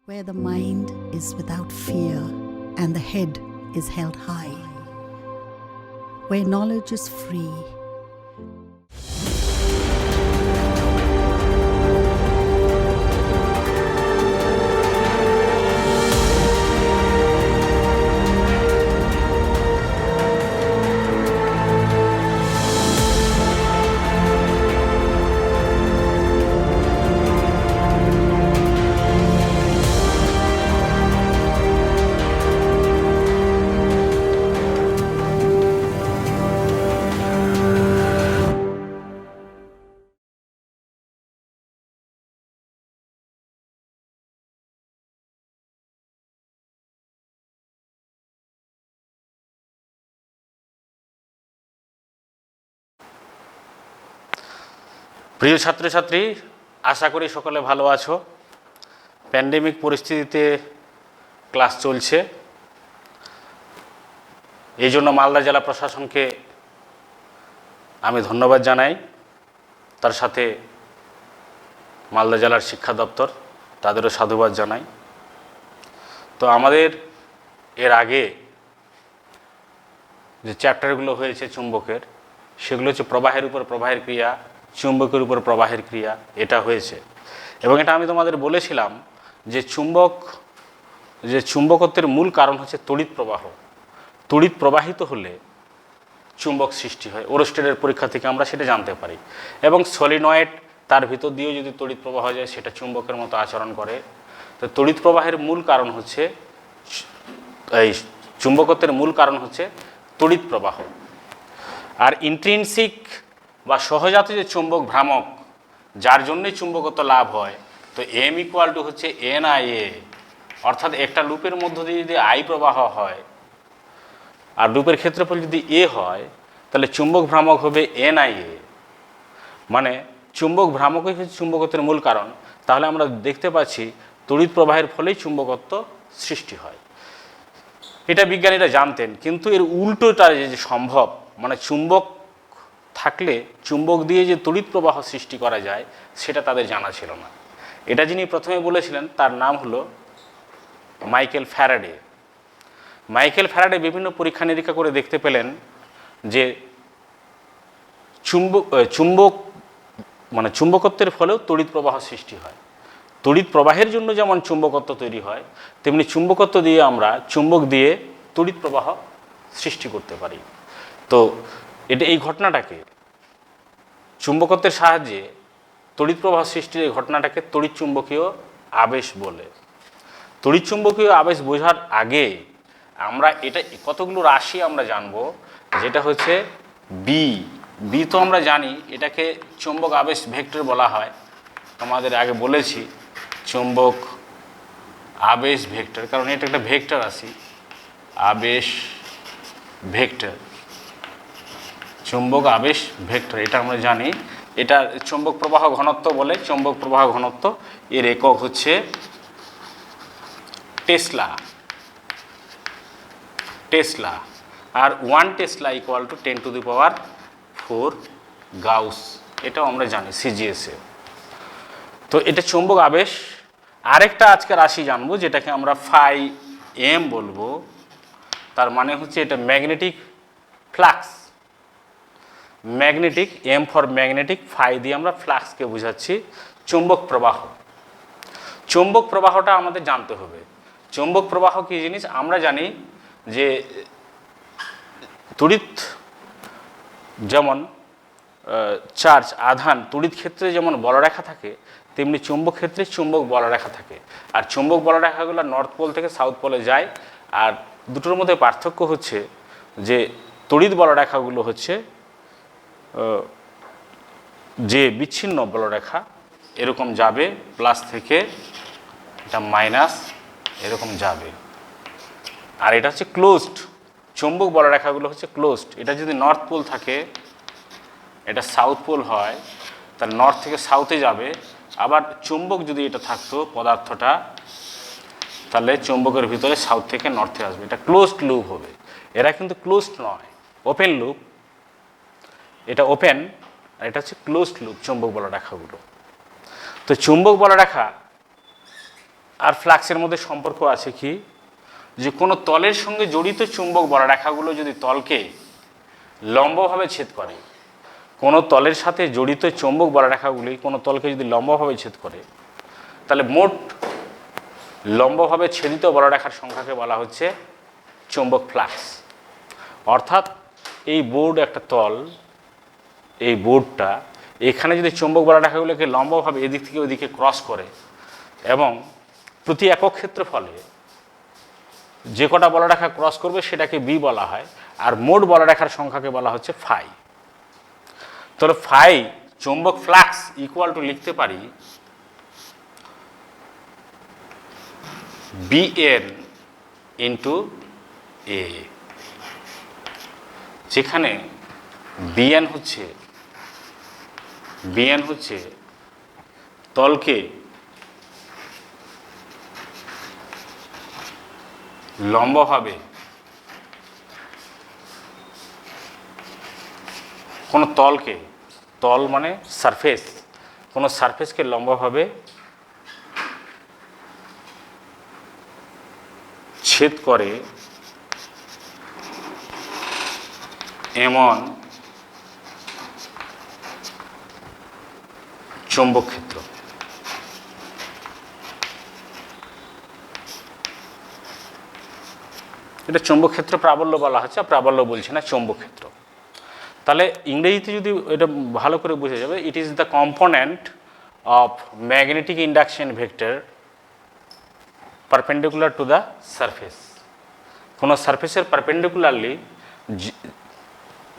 where the mind is without fear and the head is held high, where knowledge is free. প্রিয় ছাত্রছাত্রী, আশা করি সকলে ভালো আছো। প্যান্ডেমিক পরিস্থিতিতে ক্লাস চলছে, এই জন্য মালদা জেলা প্রশাসনকে আমি ধন্যবাদ জানাই, তার সাথে মালদা জেলার শিক্ষা দপ্তর তাদেরও সাধুবাদ জানাই। তো আমাদের এর আগে যে চ্যাপ্টারগুলো হয়েছে চুম্বকের, সেগুলো হচ্ছে প্রবাহের উপর প্রবাহের ক্রিয়া, চুম্বকের উপর প্রবাহের ক্রিয়া, এটা হয়েছে। এবং এটা আমি তোমাদের বলেছিলাম যে চুম্বকত্বের মূল কারণ হচ্ছে তড়িৎ প্রবাহ। তড়িৎ প্রবাহিত হলে চুম্বক সৃষ্টি হয়। ওরস্টেডের পরীক্ষা থেকে আমরা সেটা জানতে পারি। এবং সলিনয়েড, তার ভিতর দিয়েও যদি তড়িৎ প্রবাহ যায় সেটা চুম্বকের মতো আচরণ করে। তো তড়িৎ প্রবাহের মূল কারণ হচ্ছে এই চুম্বকত্বের মূল কারণ হচ্ছে তড়িৎ প্রবাহ। আর ইন্ট্রিনসিক বা সহজাত যে চুম্বক ভ্রামক, যার জন্যই চুম্বকত্ব লাভ হয়, তো এম ইকুয়াল টু হচ্ছে এন আই এ। অর্থাৎ একটা লুপের মধ্য দিয়ে যদি আই প্রবাহ হয় আর লুপের ক্ষেত্রফল যদি এ হয়, তাহলে চুম্বক ভ্রামক হবে এন আই এ। মানে চুম্বক ভ্রামকই হচ্ছে চুম্বকত্বের মূল কারণ। তাহলে আমরা দেখতে পাচ্ছি তড়িৎ প্রবাহের ফলেই চুম্বকত্ব সৃষ্টি হয়। এটা বিজ্ঞানীরা জানতেন, কিন্তু এর উল্টোটা যে সম্ভব, মানে চুম্বক থাকলে চুম্বক দিয়ে যে তড়িৎ প্রবাহ সৃষ্টি করা যায়, সেটা তাদের জানা ছিল না। এটা যিনি প্রথমে বলেছিলেন তার নাম হলো মাইকেল ফ্যারাডে। মাইকেল ফ্যারাডে বিভিন্ন পরীক্ষা নিরীক্ষা করে দেখতে পেলেন যে চুম্বকত্বের ফলেও তড়িৎ প্রবাহ সৃষ্টি হয়। তড়িৎ প্রবাহের জন্য যেমন চুম্বকত্ব তৈরি হয়, তেমনি চুম্বকত্ব দিয়ে আমরা চুম্বক দিয়ে তড়িৎ প্রবাহ সৃষ্টি করতে পারি। তো এই ঘটনাটাকে, চুম্বকত্বের সাহায্যে তড়িৎ প্রবাহ সৃষ্টির এই ঘটনাটাকে তড়িৎ চুম্বকীয় আবেশ বলে। তড়িৎ চুম্বকীয় আবেশ বোঝার আগে আমরা কতগুলো রাশি আমরা জানবো, যেটা হচ্ছে বি তো আমরা জানি, এটাকে চুম্বক আবেশ ভেক্টর বলা হয়। আমাদের আগে বলেছি চুম্বক আবেশ ভেক্টর, কারণ এটা একটা ভেক্টর রাশি। আবেশ ভেক্টর, চুম্বক আবেশ ভেক্টর, এটা আমরা জানি। এটা চুম্বক প্রবাহ ঘনত্ব বলে। চুম্বক প্রবাহ ঘনত্ব এর একক হচ্ছে টেসলা। আর 1 টেসলা ইকুয়াল টু 10⁴ গাউস, এটাও আমরা জানি সিজিএসে। তো এটা চুম্বক আবেশ। আরেকটা আজকে রাশি জানবো, যেটাকে আমরা ফাই এম বলবো। তার মানে হচ্ছে এটা magnetic flux. Magnetic, M for magnetic, phi দিয়ে আমরা ফ্লাক্সকে বোঝাচ্ছি। চুম্বক প্রবাহ, চুম্বক প্রবাহটা আমাদের জানতে হবে। চুম্বক প্রবাহ কী জিনিস আমরা জানি যে তড়িৎ যেমন চার্জ, আধান, তড়িৎ ক্ষেত্রে যেমন বলরেখা থাকে, তেমনি চুম্বক ক্ষেত্রে চুম্বক বলরেখা থাকে। আর চুম্বক বলরেখাগুলো নর্থ পোল থেকে সাউথ পোলে যায়। আর দুটোর মধ্যে পার্থক্য হচ্ছে যে তড়িৎ বলরেখাগুলো হচ্ছে যে বিচ্ছিন্ন বলরেখা, এরকম যাবে প্লাস থেকে এটা মাইনাস এরকম যাবে। আর এটা হচ্ছে ক্লোজড, চুম্বক বলরেখাগুলো হচ্ছে ক্লোজড। এটা যদি নর্থ পোল থাকে, এটা সাউথ পোল হয়, তাহলে নর্থ থেকে সাউথে যাবে। আবার চুম্বক যদি এটা থাকতো পদার্থটা, তাহলে চুম্বকের ভিতরে সাউথ থেকে নর্থে আসবে। এটা ক্লোজড লুপ হবে। এরা কিন্তু ক্লোজড নয়, ওপেন লুপ। এটা ওপেন, আর এটা হচ্ছে ক্লোজড লুপ চুম্বক বলরেখাগুলো। তো চুম্বক বলরেখা আর ফ্লাক্সের মধ্যে সম্পর্ক আছে কি, যে কোনো তলের সঙ্গে জড়িত চুম্বক বলরেখাগুলো যদি তলকে লম্বভাবে ছেদ করে, কোনো তলের সাথে জড়িত চুম্বক বলরেখাগুলি কোনো তলকে যদি লম্বভাবে ছেদ করে, তাহলে মোট লম্বভাবে ছেদিত বলরেখার সংখ্যাকে বলা হচ্ছে চুম্বক ফ্লাক্স। অর্থাৎ এই বোর্ড একটা তল, এই বোর্ডটা এখানে যদি চুম্বক বলরেখাগুলোকে লম্বভাবে এদিক থেকে ওদিকে ক্রস করে এবং প্রতি একক ক্ষেত্রফলে যে কটা বলরেখা ক্রস করবে সেটাকে বি বলা হয়, আর মোট বলরেখার সংখ্যাকে বলা হচ্ছে ফাই। তাহলে ফাই চুম্বক ফ্লাক্স ইকুয়াল টু লিখতে পারি বিএন ইন্টু এ, যেখানে বিএন হচ্ছে তলকে লম্বভাবে কোনো তলকে, তল মানে সারফেস, কোনো সারফেসকে লম্বভাবে ছেদ করে এমন চৌম্বক ক্ষেত্র। এটা চৌম্বক ক্ষেত্র প্রাবল্য বলা হচ্ছে, প্রাবল্য বলছি না, চৌম্বক ক্ষেত্র। তাহলে ইংরেজিতে যদি এটা ভালো করে বোঝা যাবে, it is the component of magnetic induction vector perpendicular to the surface. কোনো সারফেসের পারপেন্ডিকুলারলি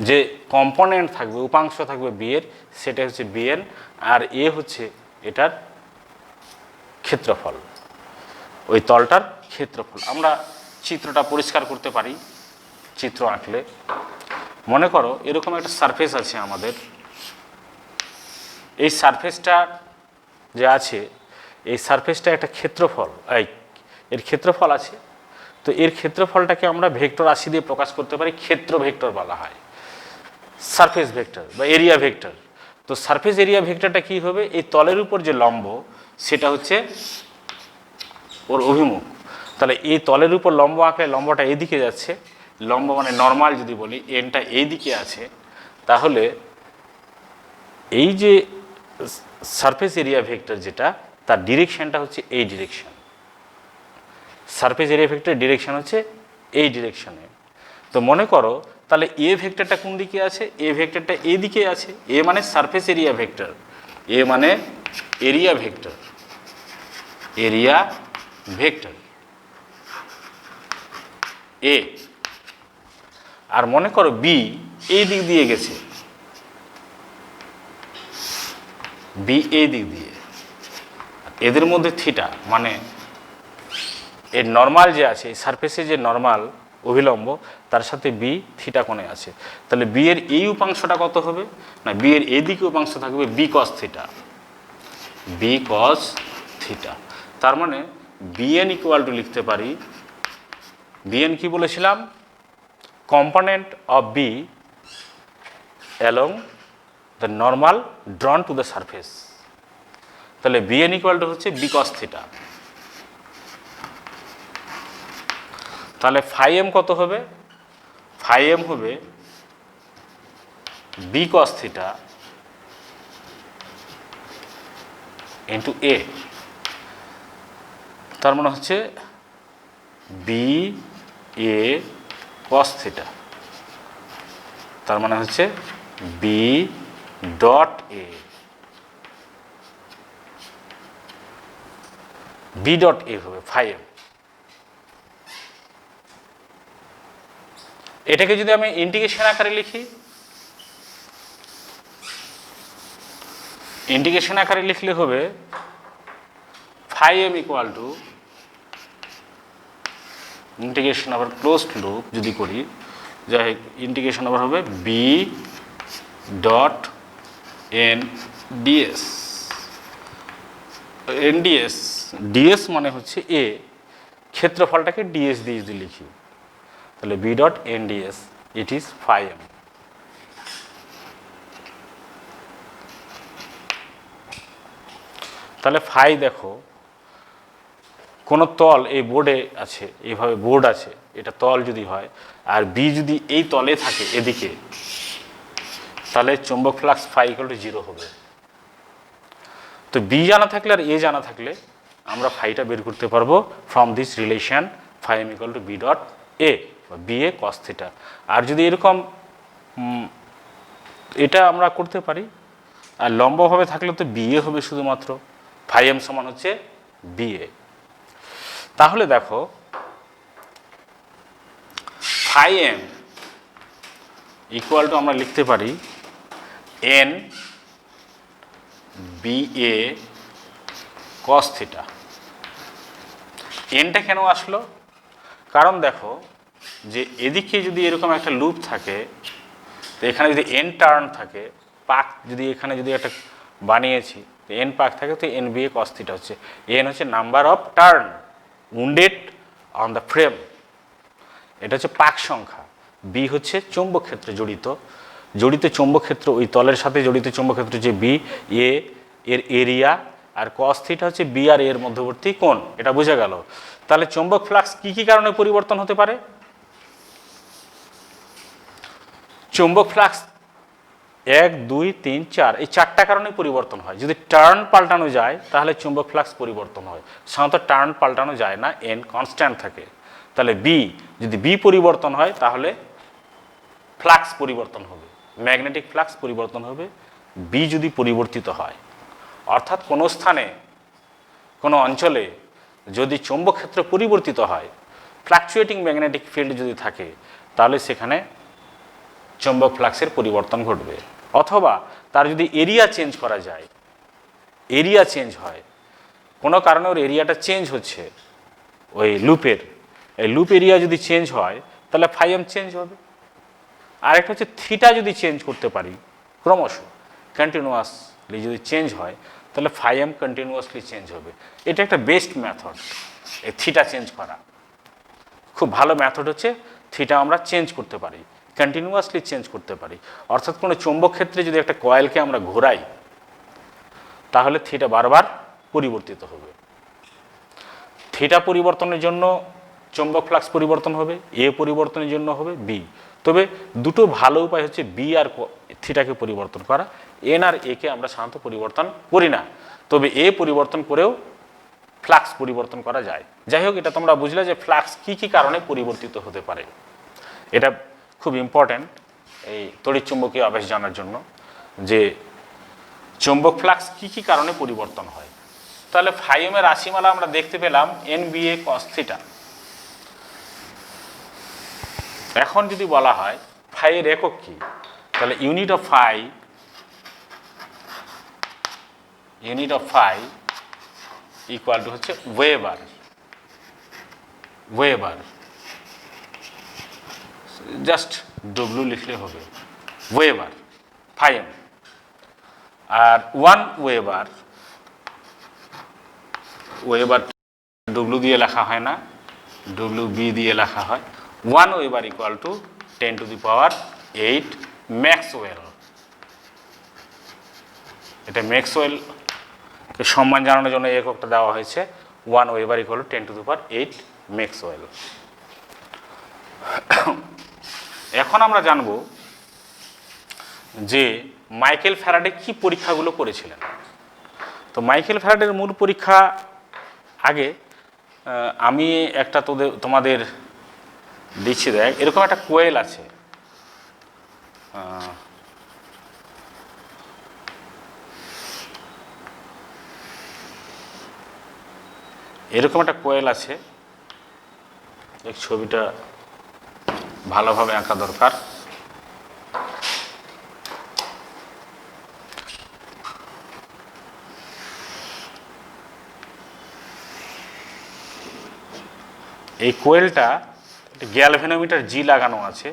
যে কম্পোনেন্ট থাকবে, উপাংশ থাকবে বি এর, সেটা হচ্ছে বিএন, আর এ হচ্ছে এটার ক্ষেত্রফল, ওই তলটার ক্ষেত্রফল। আমরা চিত্রটা পরিষ্কার করতে পারি চিত্র আঁকলে। মনে করো এরকম একটা সারফেস আছে আমাদের, এই সারফেসটা যে আছে, এই সারফেসটা একটা ক্ষেত্রফল, এর ক্ষেত্রফল আছে। তো এর ক্ষেত্রফলটাকে আমরা ভেক্টর রাশি দিয়ে প্রকাশ করতে পারি, ক্ষেত্র ভেক্টর বলা হয়, সারফেস ভেক্টর বা এরিয়া ভেক্টর। তো সারফেস এরিয়া ভেক্টরটা কি হবে, এই তলের উপর যে লম্ব সেটা হচ্ছে ওর অভিমুখ। তাহলে এই তলের উপর লম্ব আঁকলে লম্বটা এদিকে যাচ্ছে, লম্ব মানে নর্মাল যদি বলি, এনটা এই দিকে আছে, তাহলে এই যে সারফেস এরিয়া ভেক্টর যেটা, তার ডিরেকশনটা হচ্ছে এই ডিরেকশন। সারফেস এরিয়া ভেক্টরের ডিরেকশন হচ্ছে এই ডিরেকশনে। তো মনে করো তাহলে এ ভেক্টরটা কোন দিকে আছে, এ ভেক্টরটা এই দিকে আছে। এ মানে সারফেস এরিয়া ভেক্টর, এ মানে এরিয়া ভেক্টর, এরিয়া ভেক্টর এ। আর মনে করো বি এই দিক দিয়ে গেছে, বি এই দিক দিয়ে, এদের মধ্যে থিটা মানে এর নর্মাল যে আছে, সারফেসে যে নর্মাল অভিলম্ব, তার সাথে বি থিটা কোণে আছে। তাহলে বি এর এই উপাংশটা কত হবে না, বি এর এই দিকে উপাংশ থাকবে B cos theta, B cos theta. তার মানে বিএন ইকুয়াল টু লিখতে পারি, বিএন কি বলেছিলাম, component of B along the normal drawn to the surface. তাহলে বিএন ইকুয়াল টু হচ্ছে বি কস থিটা। তাহলে ফাই এম কত হবে, ফাই এম হবে B cos theta into A. তার মানে হচ্ছে বি এ কস থিটা, তার মানে হচ্ছে B dot A, B dot A হবে ফাই এম। এটাকে যদি আমি ইন্টিগ্রেশন আকারে লিখি, ইন্টিগ্রেশন আকারে লিখলে হবে phi M equal to integration আবার ক্লোজড লুপ যদি করি, যাই হোক ইন্টিগ্রেশন আবার হবে B dot N DS, N DS, DS মানে হচ্ছে এ, ক্ষেত্রফলটাকে ডিএস দিয়ে যদি লিখি, তাহলে B dot N DS it is phi M. তাহলে ফাই দেখো কোনো তল এই বোর্ডে আছে, এইভাবে বোর্ড আছে, এটা তল যদি হয় আর বি যদি এই তলে থাকে এদিকে, তাহলে চৌম্বক ফ্লাক্স ফাই ইকুয়াল টু 0 হবে। তো বি জানা থাকলে আর এ জানা থাকলে আমরা ফাইটা বের করতে পারবো from this relation phi M equal to B dot A বা বি এ কস থিটা। আর যদি এরকম এটা আমরা করতে পারি, আর লম্বভাবে থাকলে তো বি এ হবে শুধুমাত্র, ফাই এম সমান হচ্ছে বি এ। তাহলে দেখো ফাই এম ইকুয়াল টু আমরা লিখতে পারি N B A cos theta. এনটা কেন আসলো? কারণ দেখো যে এদিকে যদি এরকম একটা লুপ থাকে, তো এখানে যদি এন টার্ন থাকে, পাক যদি এখানে যদি একটা বানিয়েছি তো এন পাক থাকে, তো N B A cos theta হচ্ছে, এন হচ্ছে number of turn wounded on the frame, এটা হচ্ছে পাক সংখ্যা। বি হচ্ছে চৌম্বক ক্ষেত্রে জড়িত চৌম্বক ক্ষেত্র, ওই তলের সাথে জড়িত চৌম্বক ক্ষেত্র যে বি এ এর এরিয়া, আর কস থিটা হচ্ছে বি আর এর মধ্যবর্তী কোণ। এটা বোঝা গেল। তাহলে চৌম্বক ফ্লাক্স কি কি কারণে পরিবর্তন হতে পারে? চৌম্বক ফ্লাক্স 1 2 3 4 এই 4টা কারণে পরিবর্তন হয়। যদি টার্ন পাল্টানো যায় তাহলে চৌম্বক ফ্লাক্স পরিবর্তন হয়। সাধারণত টার্ন পাল্টানো যায় না, এন কনস্ট্যান্ট থাকে। তাহলে যদি বি পরিবর্তন হয় তাহলে ফ্লাক্স পরিবর্তন হবে, ম্যাগনেটিক ফ্লাক্স পরিবর্তন হবে বি যদি পরিবর্তিত হয়। অর্থাৎ কোনো স্থানে কোনো অঞ্চলে যদি চৌম্বক ক্ষেত্র পরিবর্তিত হয়, ফ্লাকচুয়েটিং ম্যাগনেটিক ফিল্ড যদি থাকে, তাহলে সেখানে চৌম্বক ফ্লাক্সের পরিবর্তন ঘটবে। অথবা তার যদি এরিয়া চেঞ্জ করা যায়, এরিয়া চেঞ্জ হয়, কোনো কারণে ওর এরিয়াটা চেঞ্জ হচ্ছে ওই লুপের, এই লুপ এরিয়া যদি চেঞ্জ হয় তাহলে ফাই এম চেঞ্জ হবে। আরেকটা হচ্ছে থিটা যদি চেঞ্জ করতে পারি ক্রমশ কন্টিনিউয়াসলি যদি চেঞ্জ হয় তাহলে ফাই এম কন্টিনিউয়াসলি চেঞ্জ হবে। এটা একটা বেস্ট মেথড, এই থিটা চেঞ্জ করা খুব ভালো মেথড হচ্ছে। থিটা আমরা চেঞ্জ করতে পারি, কন্টিনিউয়াসলি চেঞ্জ করতে পারি। অর্থাৎ কোনো চৌম্বক ক্ষেত্রে যদি একটা কয়েলকে আমরা ঘোরাই তাহলে থিটা বারবার পরিবর্তিত হবে। থিটা পরিবর্তনের জন্য চৌম্বক ফ্লাক্স পরিবর্তন হবে, এ পরিবর্তনের জন্য হবে বি। তবে দুটো ভালো উপায় হচ্ছে বি আর থিটাকে পরিবর্তন করা। এন আর এ কে আমরা সাধারণত পরিবর্তন করি না, তবে এ পরিবর্তন করেও ফ্লাক্স পরিবর্তন করা যায়। যাই হোক, এটা তোমরা বুঝলে যে ফ্লাক্স কি কি কারণে পরিবর্তিত হতে পারে। এটা খুব ইম্পর্ট্যান্ট এই তড়িৎচুম্বকীয় আবেশ জানার জন্য, যে চৌম্বক ফ্লাক্স কি কি কারণে পরিবর্তন হয়। তাহলে ফাই এম এর রাশিমালা আমরা দেখতে পেলাম N B A cos theta. এখন যদি বলা হয় ফাই এর একক কি, তাহলে unit of phi equal to হচ্ছে ওয়েবার, জাস্ট ডব্লিউ লিখলে হবে, ওয়েবার ফাই এম। আর 1 ওয়েবার ডব্লিউ দিয়ে লেখা হয় না, ডব্লিউ বি দিয়ে লেখা হয়। 1 ওয়েবার ইকুয়াল টু 10⁸ ম্যাক্সওয়েল। এটা ম্যাক্সওয়েলকে সম্মান জানানোর জন্য এককটা দেওয়া হয়েছে। 1 ওয়েবার ইকুয়াল টু 10⁸ ম্যাক্সওয়েল। এখন আমরা জানব যে মাইকেল ফ্যারাডে কি পরীক্ষাগুলো করেছিলেন। তো মাইকেল ফ্যারাডের মূল পরীক্ষা আগে আমি একটা তোমাদের দিচ্ছি। দেখ, এরকম একটা কোয়েল আছে, এরকম একটা কোয়েল আছে। এই ছবিটা ভালোভাবে আঁকা দরকার। এই কোয়েলটা গ্যালভেনোমিটার জি লাগানো আছে।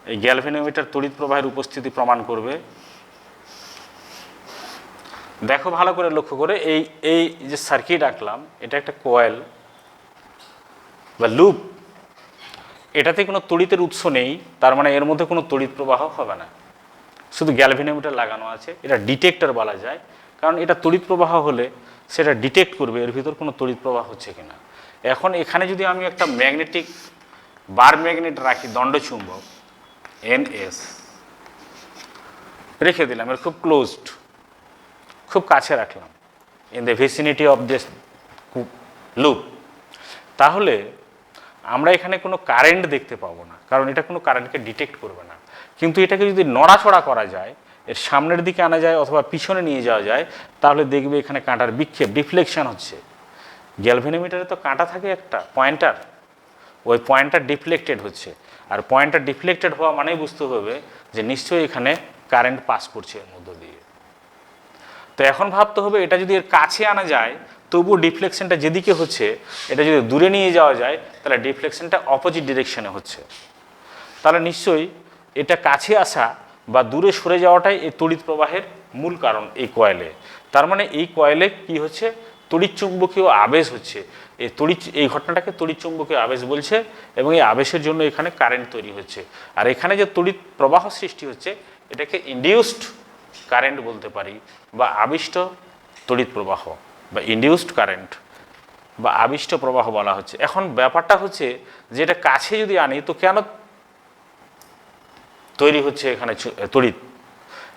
এই গ্যালভেনোমিটার তড়িৎ প্রবাহের উপস্থিতি প্রমাণ করবে। দেখো ভালো করে লক্ষ্য করে, এই যে সার্কিট আঁকলাম এটা একটা কোয়েল বা লুপ। এটাতে কোনো তড়িতের উৎস নেই, তার মানে এর মধ্যে কোনো তড়িৎ প্রবাহ হবে না, শুধু গ্যালভেনোমিটার লাগানো আছে। এটা ডিটেক্টর বলা যায়, কারণ এটা তড়িৎ প্রবাহ হলে সেটা ডিটেক্ট করবে এর ভিতর কোনো তড়িৎ প্রবাহ হচ্ছে কিনা। এখন এখানে যদি আমি একটা ম্যাগনেটিক বার ম্যাগনেট রাখি, দণ্ডচুম্বক NS রেখে দিলাম, এর খুব ক্লোজড, খুব কাছে রাখলাম, in the vicinity of this loop, তাহলে আমরা এখানে কোনো কারেন্ট দেখতে পাবো না, কারণ এটা কোনো কারেন্টকে ডিটেক্ট করবে না। কিন্তু এটাকে যদি নড়াচড়া করা যায়, এর সামনের দিকে আনা যায় অথবা পিছনে নিয়ে যাওয়া যায়, তাহলে দেখবে এখানে কাঁটার বিক্ষেপ, ডিফ্লেকশন হচ্ছে। গ্যালভেনোমিটারে তো কাঁটা থাকে একটা পয়েন্টার, ওই পয়েন্টার ডিফ্লেক্টেড হচ্ছে, আর পয়েন্টার ডিফ্লেক্টেড হওয়া মানেই বুঝতে হবে যে নিশ্চয়ই এখানে কারেন্ট পাস করছে এর মধ্য দিয়ে। তো এখন ভাবতে হবে এটা যদি এর কাছে আনা যায় তবুও ডিফ্লেকশনটা যেদিকে হচ্ছে, এটা যদি দূরে নিয়ে যাওয়া যায় তাহলে ডিফ্লেকশনটা অপোজিট ডিরেকশনে হচ্ছে। তাহলে নিশ্চয়ই এটা কাছে আসা বা দূরে সরে যাওয়াটাই এই তড়িৎ প্রবাহের মূল কারণ এই কয়েলে। তার মানে এই কয়েলে কি হচ্ছে, তড়িৎ চুম্বকীয় আবেশ হচ্ছে। এই ঘটনাটাকে তড়িৎ চুম্বকীয় আবেশ বলছে, এবং এই আবেশের জন্য এখানে কারেন্ট তৈরি হচ্ছে। আর এখানে যে তড়িৎ প্রবাহ সৃষ্টি হচ্ছে এটাকে ইনডিউসড কারেন্ট বলতে পারি, বা আবিষ্ট তড়িৎ প্রবাহ, বা ইনডিউসড কারেন্ট, বা আবিষ্ট প্রবাহ বলা হচ্ছে। এখন ব্যাপারটা হচ্ছে যে এটা কাছে যদি আনি তো কেন তৈরি হচ্ছে এখানে তড়িৎ?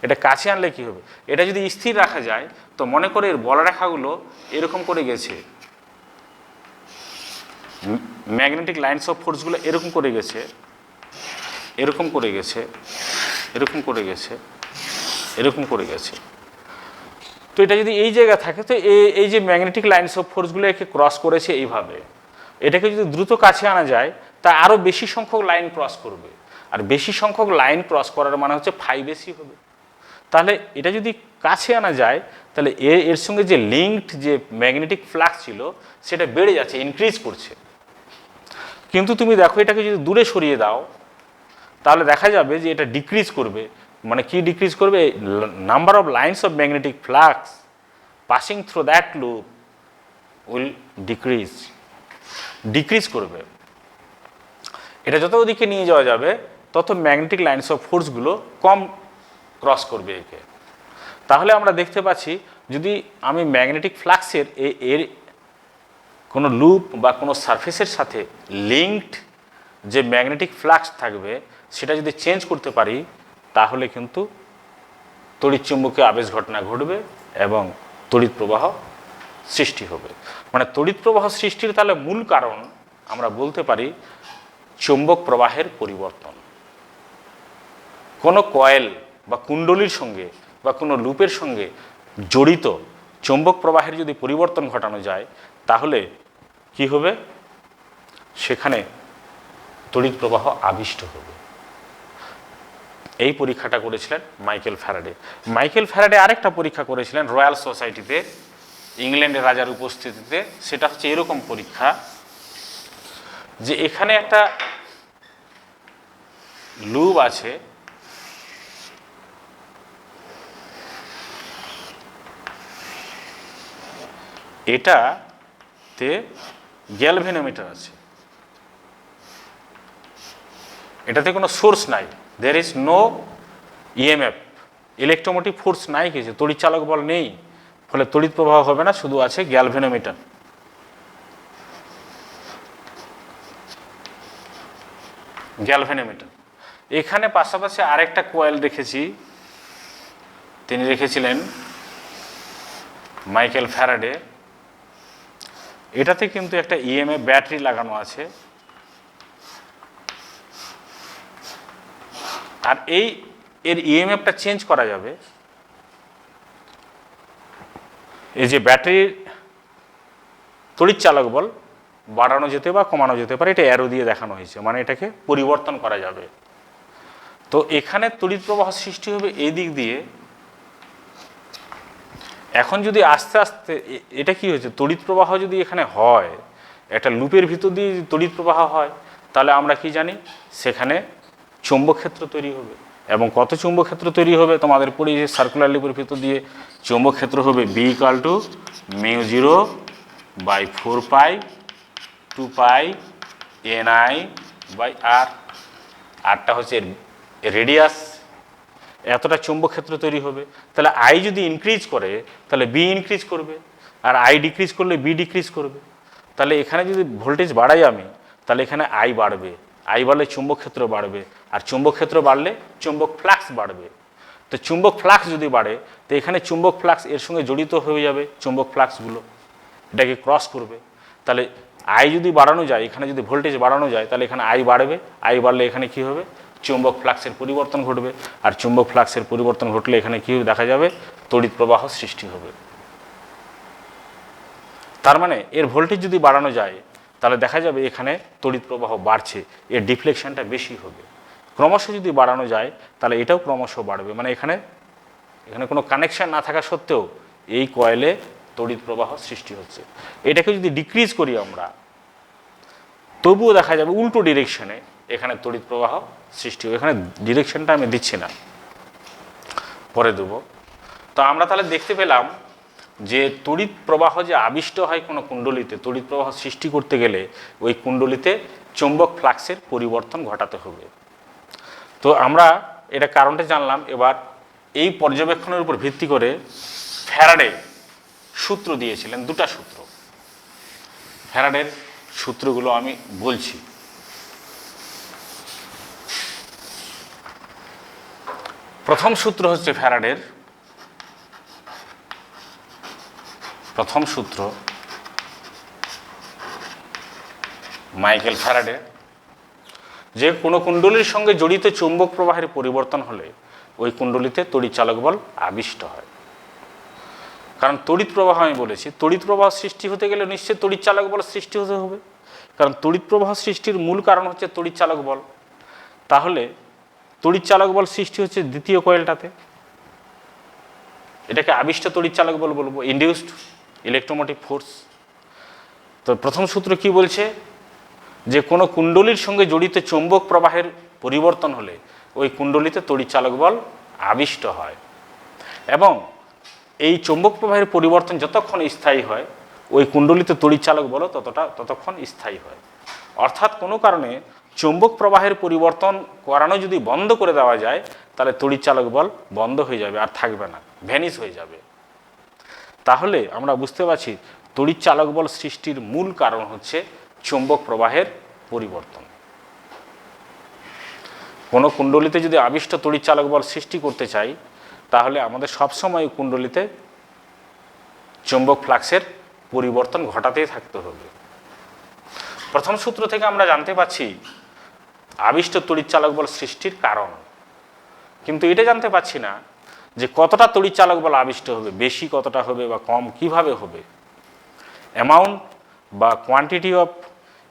এটা কাছে আনলে কি হবে? এটা যদি স্থির রাখা যায় তো মনে করে এর বলরেখাগুলো এরকম করে গেছে, ম্যাগনেটিক লাইনস অফ ফোর্সগুলো এরকম করে গেছে, এরকম করে গেছে, এরকম করে গেছে, এরকম করে গেছে। তো এটা যদি এই জায়গা থাকে তো এই যে ম্যাগনেটিক লাইনস অফ ফোর্সগুলো একে ক্রস করেছে এইভাবে, এটাকে যদি দ্রুত কাছে আনা যায় তা আরও বেশি সংখ্যক লাইন ক্রস করবে, আর বেশি সংখ্যক লাইন ক্রস করার মানে হচ্ছে ফাই বেশি হবে। তাহলে এটা যদি কাছে আনা যায় তাহলে এর সঙ্গে যে লিঙ্কড যে ম্যাগনেটিক ফ্লাক্স ছিল সেটা বেড়ে যাচ্ছে, ইনক্রিজ করছে। কিন্তু তুমি দেখো এটাকে যদি দূরে সরিয়ে দাও তাহলে দেখা যাবে যে এটা ডিক্রিজ করবে। মানে কি ডিক্রিজ করবে? Number of lines of magnetic flux passing through that loop will decrease করবে। এটা যত ওদিকে নিয়ে যাওয়া যাবে তত ম্যাগনেটিক লাইন্স অফ ফোর্সগুলো কম ক্রস করবে একে। তাহলে আমরা দেখতে পাচ্ছি যদি আমি ম্যাগনেটিক ফ্লাক্সের এর কোনো লুপ বা কোনো সারফেসের সাথে লিঙ্কড যে ম্যাগনেটিক ফ্লাক্স থাকবে সেটা যদি চেঞ্জ করতে পারি তাহলে কিন্তু তড়িৎচুম্বকীয় আবেশ ঘটনা ঘটবে এবং তড়িৎ প্রবাহ সৃষ্টি হবে। মানে তড়িৎ প্রবাহ সৃষ্টির তাহলে মূল কারণ আমরা বলতে পারি চৌম্বক প্রবাহের পরিবর্তন। কোনো কয়েল বা কুণ্ডলীর সঙ্গে বা কোনো লুপের সঙ্গে জড়িত চৌম্বক প্রবাহের যদি পরিবর্তন ঘটানো যায় তাহলে কি হবে? সেখানে তড়িৎ প্রবাহ আবিষ্ট হবে। এই পরীক্ষাটা করেছিলেন মাইকেল ফ্যারাডে। মাইকেল ফ্যারাডে আরেকটা পরীক্ষা করেছিলেন রয়্যাল সোসাইটিতে, ইংল্যান্ডের রাজার উপস্থিতিতে। সেটা হচ্ছে এরকম পরীক্ষা যে এখানে একটা লুপ আছে, এটাতে গ্যালভেনোমিটার আছে, এটাতে কোনো সোর্স নাই, there is no EMF, electromotive force নাই, কিছু তড়িৎচালক বল নেই, ফলে তড়িৎ প্রবাহ হবে না, শুধু আছে গ্যালভেনোমিটার। গ্যালভেনোমিটার এখানে পাশাপাশি আরেকটা কয়েল রেখেছি, তিনি রেখেছিলেন মাইকেল ফ্যারাডে। এটাতে কিন্তু একটা ইএমএফ ব্যাটারি লাগানো আছে, আর এর ইএমএফটা চেঞ্জ করা যাবে। এই যে ব্যাটারির তড়িৎচালক বল বাড়ানো যেতে বা কমানো যেতে পারে, এটা অ্যারো দিয়ে দেখানো হয়েছে, মানে এটাকে পরিবর্তন করা যাবে। তো এখানে তড়িৎ প্রবাহ সৃষ্টি হবে এই দিক দিয়ে। এখন যদি আস্তে আস্তে এটা কি হয়েছে, তড়িৎ প্রবাহ যদি এখানে হয়, একটা লুপের ভিতর দিয়ে যদি তড়িৎ প্রবাহ হয় তাহলে আমরা কি জানি সেখানে চৌম্বক ক্ষেত্র তৈরি হবে। এবং কত চৌম্বক ক্ষেত্র তৈরি হবে তোমাদের পড়ে, যে সার্কুলার লুপের ভিতর দিয়ে চৌম্বক ক্ষেত্র হবে B = μ0/4π2π NI/r। আরটা হচ্ছে রেডিয়াস, এতটা চুম্বক ক্ষেত্র তৈরি হবে। তাহলে আই যদি ইনক্রিজ করে তাহলে বি ইনক্রিজ করবে, আর আই ডিক্রিজ করলে বি ডিক্রিজ করবে। তাহলে এখানে যদি ভোল্টেজ বাড়াই আমি, তাহলে এখানে আই বাড়বে, আই বাড়লে চুম্বক ক্ষেত্র বাড়বে, আর চুম্বক ক্ষেত্র বাড়লে চুম্বক ফ্লাক্স বাড়বে। তো চুম্বক ফ্লাক্স যদি বাড়ে তো এখানে চুম্বক ফ্লাক্স এর সঙ্গে জড়িত হয়ে যাবে, চুম্বক ফ্লাক্সগুলো এটাকে ক্রস করবে। তাহলে আই যদি বাড়ানো যায়, এখানে যদি ভোল্টেজ বাড়ানো যায় তাহলে এখানে আই বাড়বে, আই বাড়লে এখানে কি হবে, চুম্বক ফ্লাক্সের পরিবর্তন ঘটবে, আর চুম্বক ফ্লাক্সের পরিবর্তন ঘটলে এখানে কি দেখা যাবে, তড়িৎ প্রবাহ সৃষ্টি হবে। তার মানে এর ভোল্টেজ যদি বাড়ানো যায় তাহলে দেখা যাবে এখানে তড়িৎ প্রবাহ বাড়ছে, এর ডিফ্লেকশনটা বেশি হবে। ক্রমশ যদি বাড়ানো যায় তাহলে এটাও ক্রমশ বাড়বে, মানে এখানে কোনো কানেকশন না থাকা সত্ত্বেও এই কয়েলে তড়িৎ প্রবাহ সৃষ্টি হচ্ছে। এটাকে যদি ডিক্রিজ করি আমরা, তবুও দেখা যাবে উল্টো ডিরেকশনে এখানে তড়িৎ প্রবাহ সৃষ্টি হবে। এখানে ডিরেকশনটা আমি দিচ্ছি না, পরে দেব। তো আমরা তাহলে দেখতে পেলাম যে তড়িৎ প্রবাহ যে আবিষ্ট হয় কোনো কুণ্ডলিতে, তড়িৎ প্রবাহ সৃষ্টি করতে গেলে ওই কুণ্ডলিতে চৌম্বক ফ্লাক্সের পরিবর্তন ঘটাতে হবে। তো আমরা এটা কারণটা জানলাম। এবার এই পর্যবেক্ষণের উপর ভিত্তি করে ফ্যারাডে সূত্র দিয়েছিলেন, দুটা সূত্র। ফ্যারাডের সূত্রগুলো আমি বলছি। প্রথম সূত্র হচ্ছে ফ্যারাডের, প্রথম সূত্র মাইকেল ফ্যারাডে, যে কোনো কুণ্ডলীর সঙ্গে জড়িত চৌম্বক প্রবাহের পরিবর্তন হলে ওই কুণ্ডলিতে তড়িৎচালক বল আবিষ্ট হয়। কারণ তড়িৎ প্রবাহ আমি বলেছি, তড়িৎ প্রবাহ সৃষ্টি হতে গেলে নিশ্চয়ই তড়িৎচালক বল সৃষ্টি হতে হবে, কারণ তড়িৎ প্রবাহ সৃষ্টির মূল কারণ হচ্ছে তড়িৎচালক বল। তাহলে তড়িৎচালক বল সৃষ্টি হচ্ছে দ্বিতীয় কয়েলটাতে, এটাকে আবিষ্ট তড়িৎচালক বল বলবো, ইনডিউসড ইলেকট্রোমোটিভ ফোর্স। তো প্রথম সূত্র কি বলছে, যে কোনো কুণ্ডলীর সঙ্গে জড়িত চৌম্বক প্রবাহের পরিবর্তন হলে ওই কুণ্ডলিতে তড়িৎচালক বল আবিষ্ট হয়, এবং এই চৌম্বক প্রবাহের পরিবর্তন যতক্ষণ স্থায়ী হয় ওই কুণ্ডলিতে তড়িৎচালক বলও ততক্ষণ স্থায়ী হয়। অর্থাৎ কোনো কারণে চৌম্বক প্রবাহের পরিবর্তন করানো যদি বন্ধ করে দেওয়া যায় তাহলে তড়িৎচালক বল বন্ধ হয়ে যাবে, আর থাকবে না, ভ্যানিশ হয়ে যাবে। তাহলে আমরা বুঝতে পারছি তড়িৎচালক বল সৃষ্টির মূল কারণ হচ্ছে চৌম্বক প্রবাহের পরিবর্তন। কোনো কুণ্ডলিতে যদি আবিষ্ট তড়িৎচালক বল সৃষ্টি করতে চাই তাহলে আমাদের সবসময় কুণ্ডলিতে চৌম্বক ফ্লাক্সের পরিবর্তন ঘটাতেই থাকতে হবে। প্রথম সূত্র থেকে আমরা জানতে পারছি আবিষ্ট তড়িৎচালক বল সৃষ্টির কারণ, কিন্তু এটা জানতে পারছি না যে কতটা তড়িৎচালক বল আবিষ্ট হবে, বেশি কতটা হবে বা কম কিভাবে হবে। অ্যামাউন্ট বা কোয়ান্টিটি অফ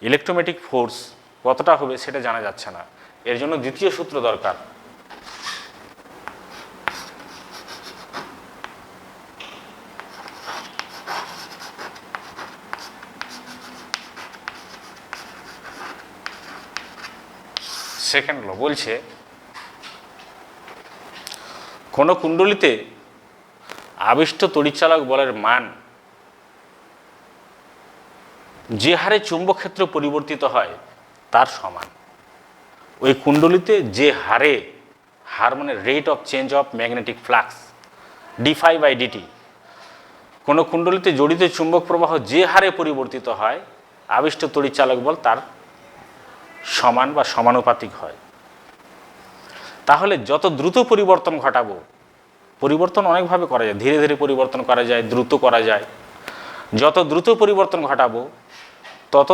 ইলেকট্রোম্যাটিক ফোর্স কতটা হবে সেটা জানা যাচ্ছে না। এর জন্য দ্বিতীয় সূত্র দরকার। সেকেন্ড ল বলছে কোন কুণ্ডলিতে আবিষ্ট তড়িৎচালক বলের মান যে হারে চুম্বক ক্ষেত্র পরিবর্তিত হয় তার সমান। ওই কুণ্ডলিতে যে হারে, হার মানে rate of change of magnetic flux d∅ by dt, কোনো কুণ্ডলিতে জড়িত চুম্বক প্রবাহ যে হারে পরিবর্তিত হয় আবিষ্ট তড়িৎচালক বল তার সমান বা সমানুপাতিক হয়। তাহলে যত দ্রুত পরিবর্তন ঘটাবো, পরিবর্তন অনেকভাবে করা যায়, ধীরে ধীরে পরিবর্তন করা যায়, দ্রুত করা যায়, যত দ্রুত পরিবর্তন ঘটাবো তত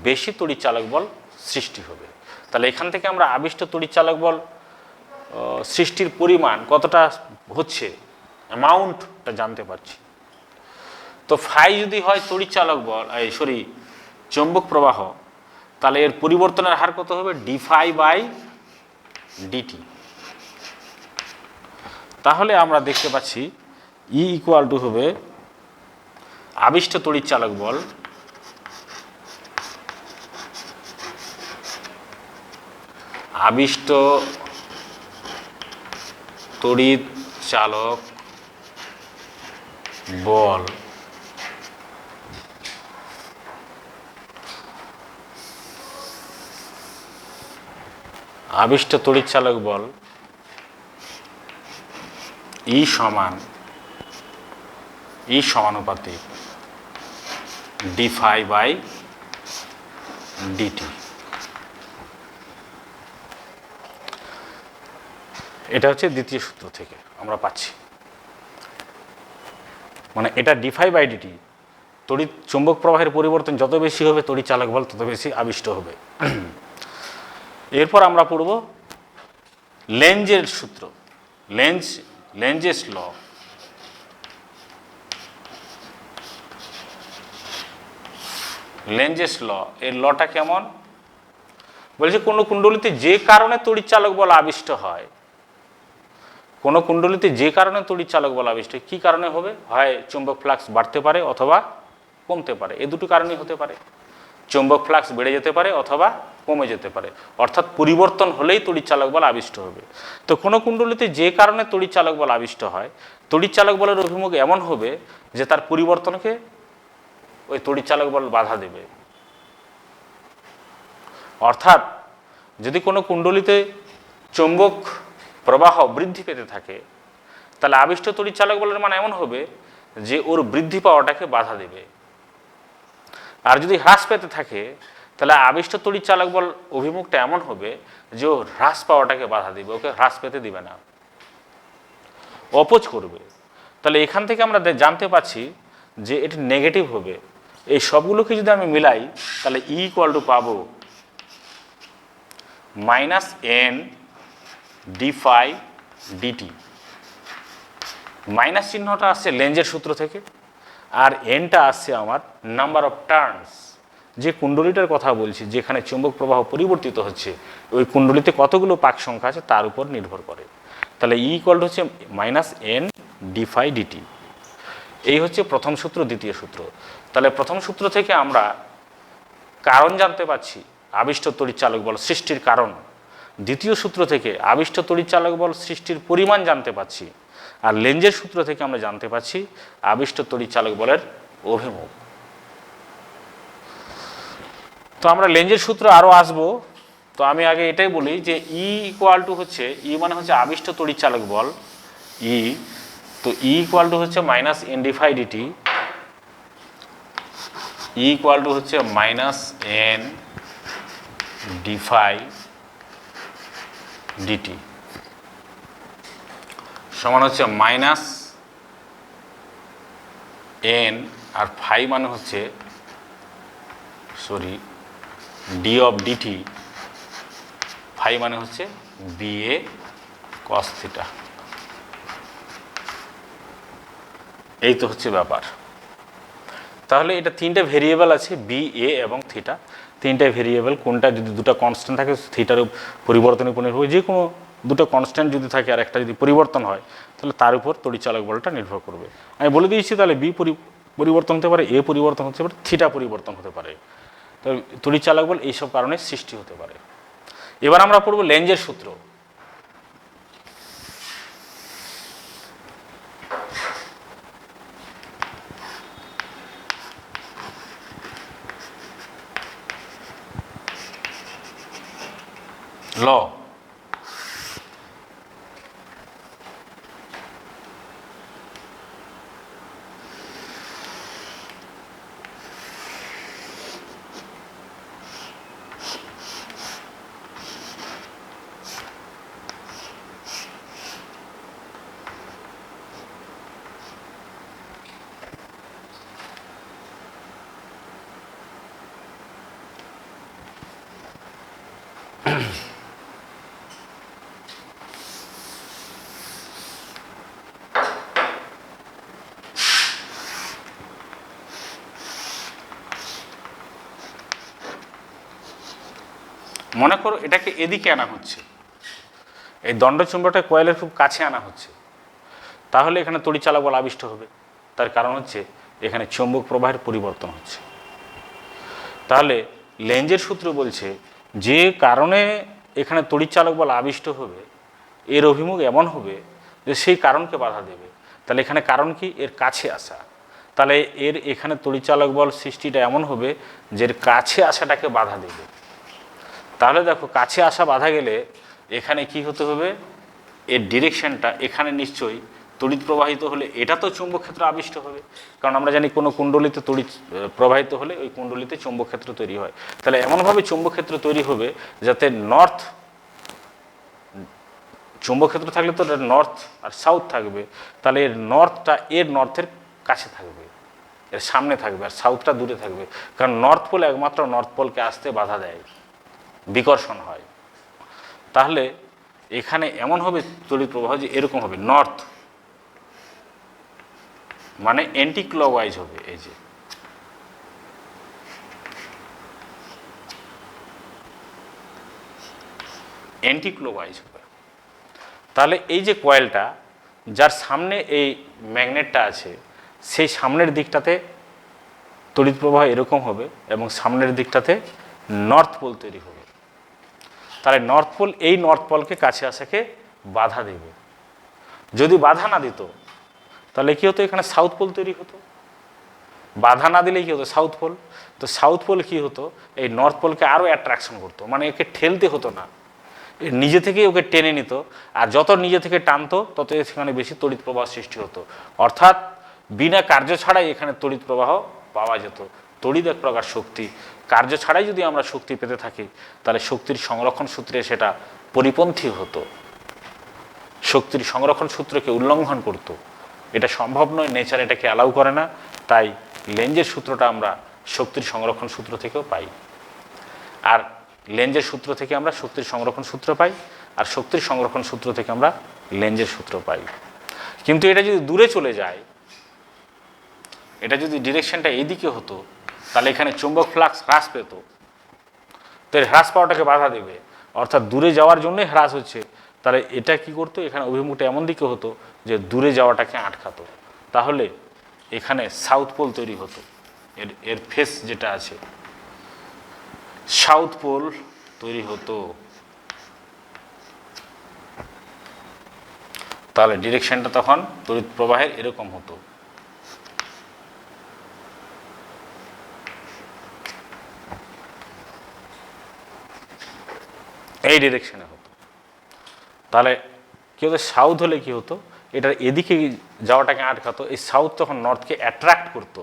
বেশি তড়িৎচালক বল সৃষ্টি হবে। তাহলে এখান থেকে আমরা আবিষ্ট তড়িৎচালক বল সৃষ্টির পরিমাণ কতটা হচ্ছে, অ্যামাউন্টটা জানতে পারছি। তো ফাই যদি হয় তড়িৎচালক বল, চৌম্বক প্রবাহ, তাহলে এর পরিবর্তনের হার কত হবে, d∅ বাই dt। তাহলে আমরা দেখতে পাচ্ছি E ইকুয়াল টু হবে আবিষ্ট তড়িৎচালক বল আবিষ্ট তড়িৎচালক বল আবিষ্ট তড়িৎচালক বল ই সমানুপাতিক ডি ফাই বাই ডিটি। এটা হচ্ছে দ্বিতীয় সূত্র থেকে আমরা পাচ্ছি, মানে এটা ডি ফাই বাই ডিটি, তড়িৎ চুম্বক প্রবাহের পরিবর্তন যত বেশি হবে তড়িৎ চালক বল তত বেশি আবিষ্ট হবে। এরপর আমরা পড়ব লেঞ্জের সূত্র, লেঞ্জেস ল। লেঞ্জেস ল, এর লটা কেমন বলছে, কোনো কুণ্ডলিতে যে কারণে তড়িৎ চালক বল আবিষ্ট হয়, কোনো কুণ্ডলিতে যে কারণে তড়িৎ চালক বল আবিষ্ট হয়, কী কারণে হবে, হয় চুম্বক ফ্লাক্স বাড়তে পারে অথবা কমতে পারে, এই দুটো কারণেই হতে পারে। চুম্বক ফ্লাক্স বেড়ে যেতে পারে অথবা কমে যেতে পারে, অর্থাৎ পরিবর্তন হলেই তড়িৎ চালক বল আবিষ্ট হবে। তো কোনো কুণ্ডলিতে যে কারণে তড়িৎ চালক বল আবিষ্ট হয়, তড়িৎ চালক বলের অভিমুখ এমন হবে যে তার পরিবর্তনকে ওই তড়িৎ চালক বল বাধা দেবে। অর্থাৎ যদি কোনো কুণ্ডলিতে চুম্বক প্রবাহ বৃদ্ধি পেতে থাকে, তাহলে আবিষ্ট তড়িৎ চালক বলের মান এমন হবে যে ওর বৃদ্ধি পাওয়াটাকে বাধা দেবে। আর যদি হ্রাস পেতে থাকে, তাহলে আবিষ্ট তড়িৎ চালক বল অভিমুখটা এমন হবে যে ও হ্রাস পাওয়াটাকে বাধা দিবে, ওকে হ্রাস পেতে দিবে না, অপোজ করবে। তাহলে এখান থেকে আমরা জানতে পাচ্ছি যে এটি নেগেটিভ হবে। এই সবগুলোকে যদি আমি মিলাই, তাহলে ই ইকুয়াল টু পাবো minus N D phi DT. Minus চিহ্নটা আসছে লেঞ্জের সূত্র থেকে, আর এনটা আসছে আমার নাম্বার অফ টার্নস। যে কুণ্ডলিটার কথা বলছি, যেখানে চুম্বক প্রবাহ পরিবর্তিত হচ্ছে, ওই কুণ্ডলিতে কতগুলো পাক সংখ্যা আছে তার উপর নির্ভর করে। তাহলে ই ইকুয়াল টু হচ্ছে minus N D phi DT. এই হচ্ছে প্রথম সূত্র, দ্বিতীয় সূত্র। তাহলে প্রথম সূত্র থেকে আমরা কারণ জানতে পারছি, আবিষ্ট তড়িৎ চালক বল সৃষ্টির কারণ। দ্বিতীয় সূত্র থেকে আবিষ্ট তড়িৎ চালক বল সৃষ্টির পরিমাণ জানতে পাচ্ছি। আর লেঞ্জের সূত্র থেকে আমরা জানতে পাচ্ছি আবিষ্ট তড়িৎ চালক বলের অভিমুখ। তো আমরা লেঞ্জের সূত্র আরও আসবো। তো আমি আগে এটাই বলি যে ই ইকুয়াল টু হচ্ছে, ই মানে হচ্ছে আবিষ্ট তড়িৎ চালক বল ই। তো ই ইকুয়াল টু হচ্ছে minus N D phi DT. E equal to হচ্ছে minus N D phi DT সমান হচ্ছে মাইনাস এন, আর ফাই মানে হচ্ছে ডি অফ ডিটি, ফাই মানে হচ্ছে বি এ কস থিটা। এই তো হচ্ছে ব্যাপার। তাহলে এটা তিনটে ভেরিয়েবল আছে, বি এ এবং থিটা। তিনটে ভেরিয়েবল, কোনটা যদি দুটো কনস্ট্যান্ট থাকে থিটার পরিবর্তনের উপর নির্ভর, যে কোনো দুটো কনস্ট্যান্ট যদি থাকে আর একটা যদি পরিবর্তন হয়, তাহলে তার উপর তড়িৎ চালক বলটা নির্ভর করবে। আমি বলে দিয়েছি, তাহলে বি পরিবর্তন হতে পারে, এ পরিবর্তন হতে পারে, থিটা পরিবর্তন হতে পারে। তো তড়িৎ চালক বল এইসব কারণে সৃষ্টি হতে পারে। এবার আমরা পড়ব লেঞ্জের সূত্র। ল মনে করো এটাকে এদিকে আনা হচ্ছে, এই দণ্ডচুম্বকটা কয়েলের খুব কাছে আনা হচ্ছে, তাহলে এখানে তড়িৎ চালক বল আবিষ্ট হবে। তার কারণ হচ্ছে এখানে চৌম্বক প্রবাহের পরিবর্তন হচ্ছে। তাহলে লেঞ্জের সূত্র বলছে যে কারণে এখানে তড়িৎ চালক বল আবিষ্ট হবে, এর অভিমুখ এমন হবে যে সেই কারণকে বাধা দেবে। তাহলে এখানে কারণ কি, এর কাছে আসা। তাহলে এর এখানে তড়িৎ চালক বল সৃষ্টিটা এমন হবে যে এর কাছে আসাটাকে বাধা দেবে। তাহলে দেখো, কাছে আসা বাধা গেলে এখানে কি হতে হবে, এর ডিরেকশনটা এখানে নিশ্চয়ই তড়িৎ প্রবাহিত হলে এটা তো চৌম্বক ক্ষেত্র আবিষ্ট হবে, কারণ আমরা জানি কোনো কুণ্ডলিতে তড়িৎ প্রবাহিত হলে ওই কুণ্ডলিতে চৌম্বক ক্ষেত্র তৈরি হয়। তাহলে এমনভাবে চৌম্বক ক্ষেত্র তৈরি হবে যাতে নর্থ, চৌম্বক ক্ষেত্র থাকলে তো নর্থ আর সাউথ থাকবে, তাহলে এর নর্থটা এর নর্থের কাছে থাকবে, এর সামনে থাকবে, আর সাউথটা দূরে থাকবে, কারণ নর্থ পোল একমাত্র নর্থ পোলকে আসতে বাধা দেয়, বিকর্ষণ হয়। তাহলে এখানে এমন হবে তড়িৎ প্রবাহ যে এরকম হবে, নর্থ মানে অ্যান্টি ক্লকওয়াইজ হবে, এই যে অ্যান্টি ক্লকওয়াইজ হবে। তাহলে এই যে কয়েলটা, যার সামনে এই ম্যাগনেটটা আছে, সেই সামনের দিকটাতে তড়িৎ প্রবাহ এরকম হবে এবং সামনের দিকটাতে নর্থ পোল তৈরি হবে। তাহলে নর্থ পোল এই নর্থ পোলকে কাছে আসাকে বাধা দেবে। যদি বাধা না দিত তাহলে কী হতো, এখানে সাউথ পোল তৈরি হতো। বাধা না দিলেই কী হতো, সাউথ পোল। তো সাউথ পোল কী হতো, এই নর্থ পোলকে আরও অ্যাট্রাকশন করতো, মানে একে ঠেলতে হতো না, নিজে থেকেই ওকে টেনে নিত, আর যত নিজে থেকে টানতো তত সেখানে বেশি তড়িৎ প্রবাহ সৃষ্টি হতো। অর্থাৎ বিনা কার্য ছাড়াই এখানে তড়িৎ প্রবাহ পাওয়া যেত। তড়িৎ এক প্রকার শক্তি, কার্য ছাড়াই যদি আমরা শক্তি পেতে থাকি তাহলে শক্তির সংরক্ষণ সূত্রে সেটা পরিপন্থী হতো, শক্তির সংরক্ষণ সূত্রকে উল্লঙ্ঘন করত। এটা সম্ভব নয়, নেচার এটাকে অ্যালাউ করে না। তাই লেঞ্জের সূত্রটা আমরা শক্তির সংরক্ষণ সূত্র থেকেও পাই, আর লেঞ্জের সূত্র থেকে আমরা শক্তির সংরক্ষণ সূত্র পাই, আর শক্তির সংরক্ষণ সূত্র থেকে আমরা লেঞ্জের সূত্র পাই। কিন্তু এটা যদি দূরে চলে যায়, এটা যদি ডিরেকশনটা এইদিকে হতো, তাহলে এখানে চুম্বক ফ্লাক্স হ্রাস পেত, তো এর হ্রাস পাওয়াটাকে বাধা দেবে, অর্থাৎ দূরে যাওয়ার জন্যই হ্রাস হচ্ছে। তাহলে এটা কি করতো, এখানে অভিমুখটা এমন দিকে হতো যে দূরে যাওয়াটাকে আটকাতো, তাহলে এখানে সাউথ পোল তৈরি হতো। এর ফেস যেটা আছে, সাউথ পোল তৈরি হতো। তাহলে ডিরেকশনটা তখন তড়িৎ প্রবাহের এরকম হতো। এই ডিরেকশনে হতো। তাহলে কী হতো, সাউথ হলে কী হতো, এটার এদিকে যাওয়াটাকে আটকাতো, এই সাউথ তখন নর্থকে অ্যাট্রাক্ট করতো,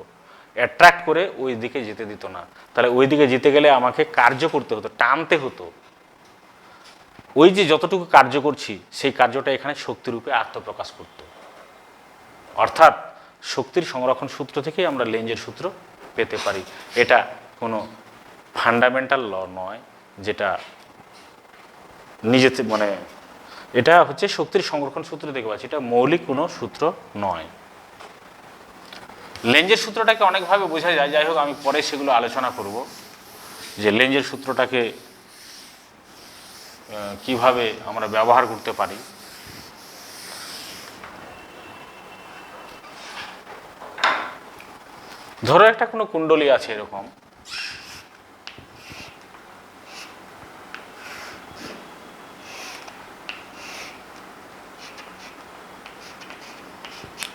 অ্যাট্রাক্ট করে ওই দিকে যেতে দিত না। তাহলে ওই দিকে যেতে গেলে আমাকে কার্য করতে হতো, টানতে হতো। ওই যে যতটুকু কার্য করছি সেই কার্যটা এখানে শক্তিরূপে আত্মপ্রকাশ করত। অর্থাৎ শক্তির সংরক্ষণ সূত্র থেকেই আমরা লেঞ্জের সূত্র পেতে পারি। এটা কোনো ফান্ডামেন্টাল ল নয়, যেটা নিজেতে মানে এটা হচ্ছে শক্তির সংরক্ষণ সূত্র থেকে পাচ্ছি, এটা মৌলিক কোনো সূত্র নয়। লেঞ্জের সূত্রটাকে অনেকভাবে বোঝা যায়, যাই হোক আমি পরে সেগুলো আলোচনা করব যে লেঞ্জের সূত্রটাকে কিভাবে আমরা ব্যবহার করতে পারি। ধরো একটা কোনো কুণ্ডলী আছে এরকম,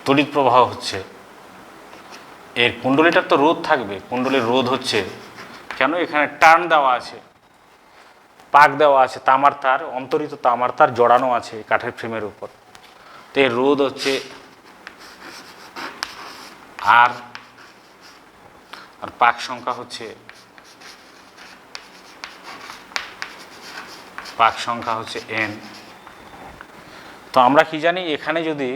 তড়িৎ প্রবাহ হচ্ছে, এর কুণ্ডলীটার তো রোধ থাকবে, কুণ্ডলীর রোধ হচ্ছে কেন, এখানে টার্ন দেওয়া আছে, পাক দেওয়া আছে, তামার তার, অন্তরিত তামার তার জড়ানো আছে কাঠের ফ্রেমের উপর। তো এর রোধ হচ্ছে আর পাক সংখ্যা হচ্ছে n। তো আমরা কি জানি, এখানে যদি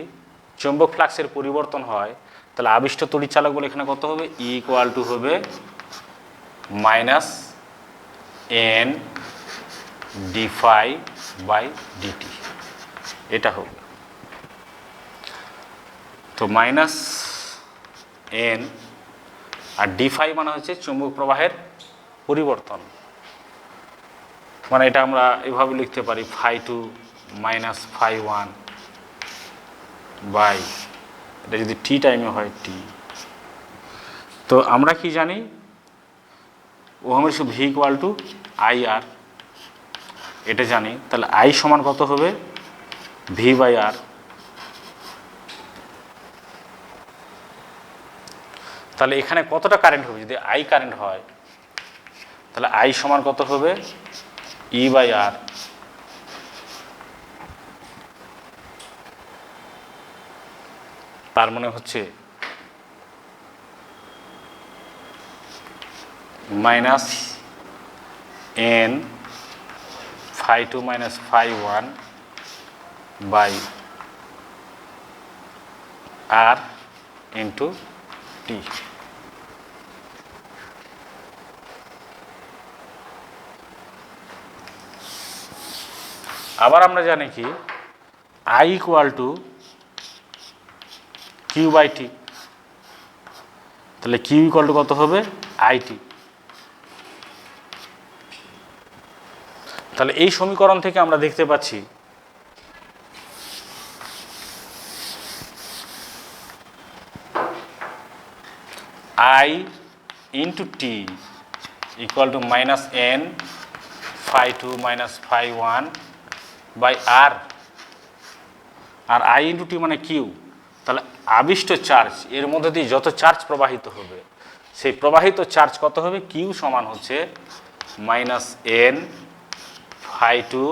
চৌম্বক ফ্লাক্সের পরিবর্তন হয় তাহলে আবিষ্ট তড়িৎ চালক বলে এখানে কত হবে, E = হবে -n dφ/dt, এটা হবে। তো -n আর dφ মানে হচ্ছে চৌম্বক প্রবাহের পরিবর্তন, মানে এটা আমরা এভাবে লিখতে পারি φ2 - φ1 বাই, এটা যদি t টাইমে হয় t। তো আমরা কি জানি, ওহমের সূত্র V = IR, এটা জানি। তাহলে I সমান কত হবে, V/R। তাহলে এখানে কতটা কারেন্ট হবে, যদি I কারেন্ট হয় তাহলে I সমান কত হবে, E/R। তার মানে হচ্ছে minus N phi two minus phi one by R into T. আবার আমরা জানি কি I equal to Q by T, তাহলে কিউ ইকুয়াল টু কত হবে আইটি। তাহলে এই সমীকরণ থেকে আমরা দেখতে পাচ্ছি I into T equal to minus N phi two minus phi one by R, আর আই ইন্টু টি মানে কিউ। তাহলে আবিষ্ট চার্জ এর মধ্যে দিয়ে যত চার্জ প্রবাহিত হবে সেই প্রবাহিত চার্জ কত হবে, কিউ সমান হচ্ছে minus N phi two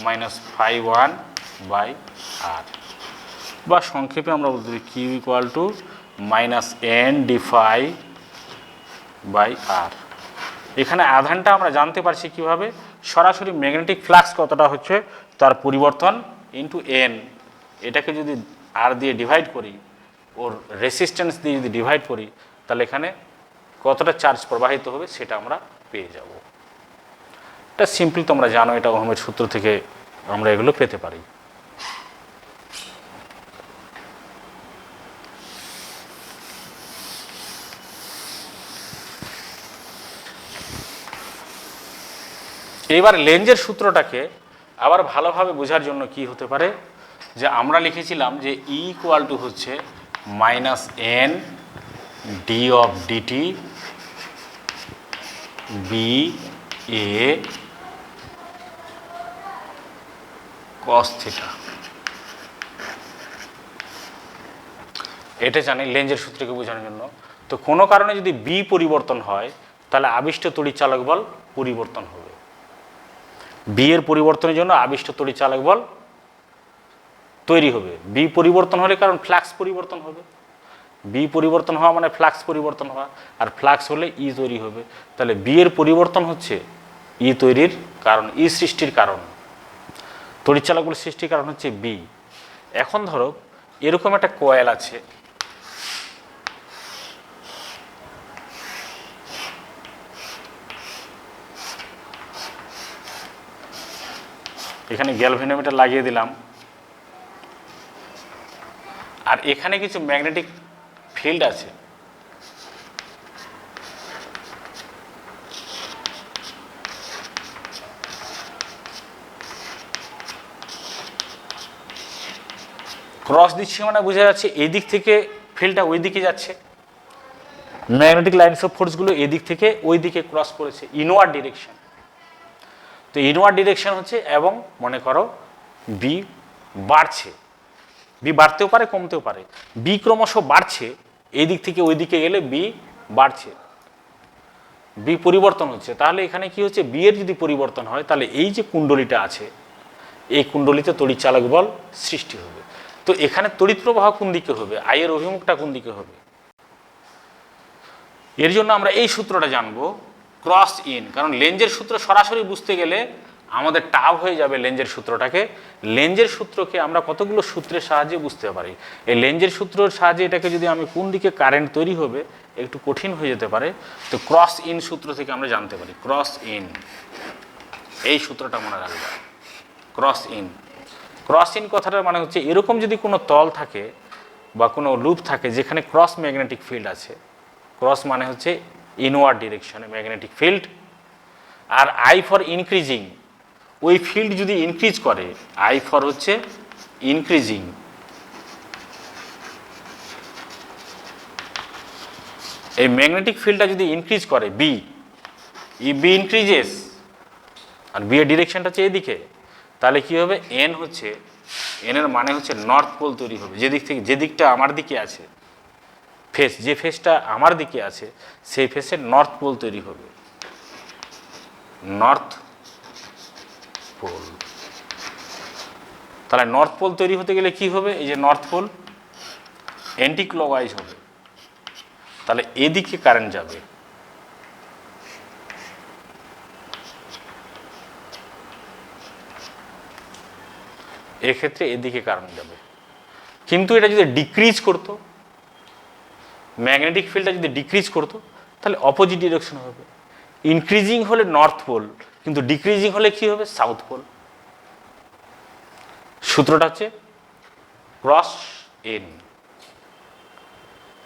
minus phi one by R, বা সংক্ষেপে আমরা বলতে পারি Q equal to minus N D phi by R. এখানে আধানটা আমরা জানতে পারছি কিভাবে, সরাসরি ম্যাগনেটিক ফ্লাক্স কতটা হচ্ছে তার পরিবর্তন ইন্টু এন, এটাকে যদি আর দিয়ে ডিভাইড করি, ওর রেসিস্ট্যান্স দিয়ে যদি ডিভাইড করি, তাহলে এখানে কতটা চার্জ প্রবাহিত হবে সেটা আমরা পেয়ে যাব। এটা সিম্পলি তোমরা জানো, এটা ওহমের সূত্র থেকে আমরা এগুলো পেতে পারি। এবার লেঞ্জের সূত্রটাকে আবার ভালোভাবে বোঝার জন্য কি হতে পারে, যে আমরা লিখেছিলাম যে ই ইকুয়াল টু হচ্ছে minus N D of DT B A cos theta. এটা জানি লেঞ্জের সূত্রকে বোঝানোর জন্য। তো কোনো কারণে যদি বি পরিবর্তন হয় তাহলে আবিষ্ট তড়িৎচালক বল পরিবর্তন হবে। বি এর পরিবর্তনের জন্য আবিষ্ট তড়িৎচালক বল তৈরি হবে। বি পরিবর্তন হলে কারণ ফ্লাক্স পরিবর্তন হবে, বি পরিবর্তন হওয়া মানে ফ্লাক্স পরিবর্তন হওয়া, আর ফ্লাক্স হলে ই তৈরি হবে। তাহলে বি এর পরিবর্তন হচ্ছে ই তৈরির কারণ, ই সৃষ্টির কারণ, তড়িৎচালকগুলো সৃষ্টির কারণ হচ্ছে বি। এখন ধরো এরকম একটা কয়েল আছে, এখানে গ্যালভেনোমিটার লাগিয়ে দিলাম, আর এখানে কিছু ম্যাগনেটিক ফিল্ড আছে। ক্রস দিচ্ছি মানে বোঝা যাচ্ছে এই দিক থেকে ফিল্ডটা ওই দিকে যাচ্ছে, ম্যাগনেটিক লাইনস অফ ফোর্সগুলো এদিক থেকে ওই দিকে ক্রস করেছে, ইনওয়ার্ড ডিরেকশন। তো ইনওয়ার্ড ডিরেকশন হচ্ছে, এবং মনে করো বি বাড়ছে, বি বাড়তেও পারে কমতেও পারে, বি ক্রমশ বাড়ছে, এই দিক থেকে ওই দিকে গেলে বি বাড়ছে, বি পরিবর্তন হচ্ছে। তাহলে এখানে কি হচ্ছে, বি এর যদি পরিবর্তন হয় তাহলে এই যে কুণ্ডলিটা আছে এই কুণ্ডলিতে তড়িৎচালক বল সৃষ্টি হবে। তো এখানে তড়িৎ প্রবাহ কোন দিকে হবে, আই এর অভিমুখটা কোন দিকে হবে, এর জন্য আমরা এই সূত্রটা জানবো ক্রস ইন। কারণ লেঞ্জের সূত্র সরাসরি বুঝতে গেলে আমাদের টাফ হয়ে যাবে লেঞ্জের সূত্রটাকে। লেঞ্জের সূত্রকে আমরা কতগুলো সূত্রের সাহায্যে বুঝতে পারি। এই লেঞ্জের সূত্রের সাহায্যে এটাকে যদি আমি কোন দিকে কারেন্ট তৈরি হবে একটু কঠিন হয়ে যেতে পারে, তো ক্রস ইন সূত্র থেকে আমরা জানতে পারি। ক্রস ইন, এই সূত্রটা মনে রাখবে, ক্রস ইন। ক্রস ইন কথাটার মানে হচ্ছে এরকম যদি কোনো তল থাকে বা কোনো লুপ থাকে যেখানে ক্রস ম্যাগনেটিক ফিল্ড আছে, ক্রস মানে হচ্ছে ইনওয়ার্ড ডিরেকশনে ম্যাগনেটিক ফিল্ড, আর আই ফর ইনক্রিজিং, ওই ফিল্ড যদি ইনক্রিজ করে, আই ফর হচ্ছে ইনক্রিজিং, এই ম্যাগনেটিক ফিল্ডটা যদি ইনক্রিজ করে বি, বি ইনক্রিজেস, আর বি এর ডিরেকশনটা হচ্ছে এদিকে, তাহলে কি হবে, এন হচ্ছে, এন এর মানে হচ্ছে নর্থ পোল তৈরি হবে। যেদিক থেকে, যে দিকটা আমার দিকে আছে ফেস, যে ফেসটা আমার দিকে আছে সেই ফেসে নর্থ পোল তৈরি হবে, নর্থ পোল। তাহলে নর্থ পোল তৈরি হতে গেলে কি হবে, এই যে নর্থ পোল, অ্যান্টি ক্লকওয়াইজ হবে, তাহলে এদিকে কারেন্ট যাবে। এক্ষেত্রে এদিকে কারেন্ট যাবে। কিন্তু এটা যদি ডিক্রিজ করতো, ম্যাগনেটিক ফিল্ডটা যদি ডিক্রিজ করতো, তাহলে অপোজিট ডিরেকশন হবে। ইনক্রিজিং হলে নর্থ পোল, কিন্তু ডিক্রিজিং হলে কি হবে? South pole. সূত্রটা হচ্ছে ক্রস এন।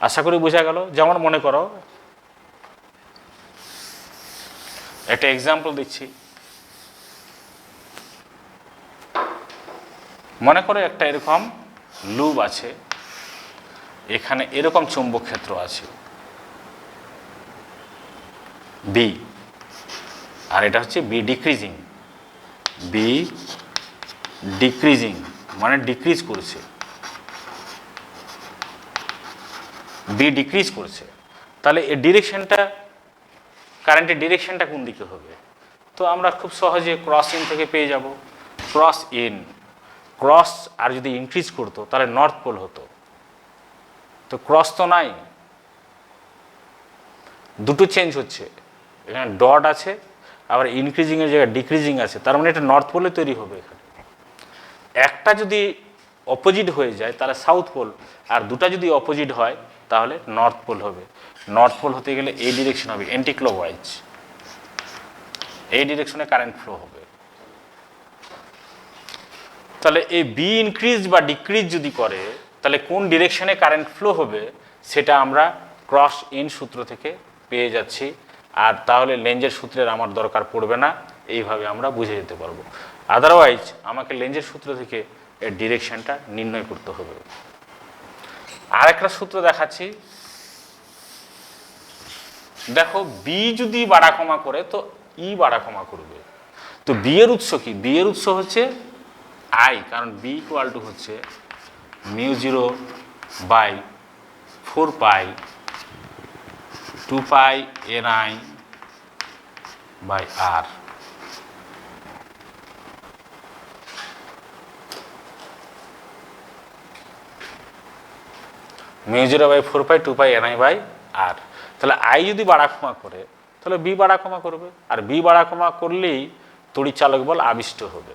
আশা করি বোঝা গেল। যেমন মনে করো, একটা এক্সাম্পল দিচ্ছি। মনে করো একটা এরকম লুপ আছে, এখানে এরকম চৌম্বক ক্ষেত্র আছে বি, আর এটা হচ্ছে বি ডিক্রিজিং। বি ডিক্রিজিং মানে ডিক্রিজ করছে, বি ডিক্রিজ করছে। তাহলে এই ডিরেকশনটা, কারেন্টের ডিরেকশনটা কোন দিকে হবে? তো আমরা খুব সহজে ক্রস ইন থেকে পেয়ে যাব। ক্রস ইন, ক্রস আর যদি ইনক্রিজ করতো তাহলে নর্থ পোল হতো। তো ক্রস তো নাই, দুটো চেঞ্জ হচ্ছে, এখানে ডট আছে, আবার ইনক্রিজিংয়ের জায়গায় ডিক্রিজিং আছে, তার মানে এটা নর্থ পোলে তৈরি হবে। এখানে একটা যদি অপোজিট হয়ে যায় তাহলে সাউথ পোল, আর দুটা যদি অপোজিট হয় তাহলে নর্থ পোল হবে। নর্থ পোল হতে গেলে এই ডিরেকশন হবে অ্যান্টি ক্লকওয়াইজ, এই ডিরেকশনে কারেন্ট ফ্লো হবে। তাহলে এই বি ইনক্রিজ বা ডিক্রিজ যদি করে, তাহলে কোন ডিরেকশনে কারেন্ট ফ্লো হবে সেটা আমরা ক্রস ইন সূত্র থেকে পেয়ে যাচ্ছি। আর তাহলে লেঞ্জের সূত্রের আমার দরকার পড়বে না, এইভাবে আমরা বুঝে যেতে পারবো। আদারওয়াইজ আমাকে লেঞ্জের সূত্র থেকে এর ডিরেকশনটা নির্ণয় করতে হবে। আর একটা সূত্র দেখাচ্ছি। দেখো, বি যদি বাড়া কমা করে তো ই বাড়া কমা করবে। তো বি এর উৎস কি? বি এর উৎস হচ্ছে আই, কারণ বি ইকুয়াল টু হচ্ছে μ0 by 4 pi 2 pi ni by R. μ0 by 4 pi 2 pi ni by R. তাহলে আই যদি বাড়া কমা করে তাহলে বি বাড়া কমা করবে, আর বি বাড়া কমা করলেই তড়িৎচালক বল আবিষ্ট হবে।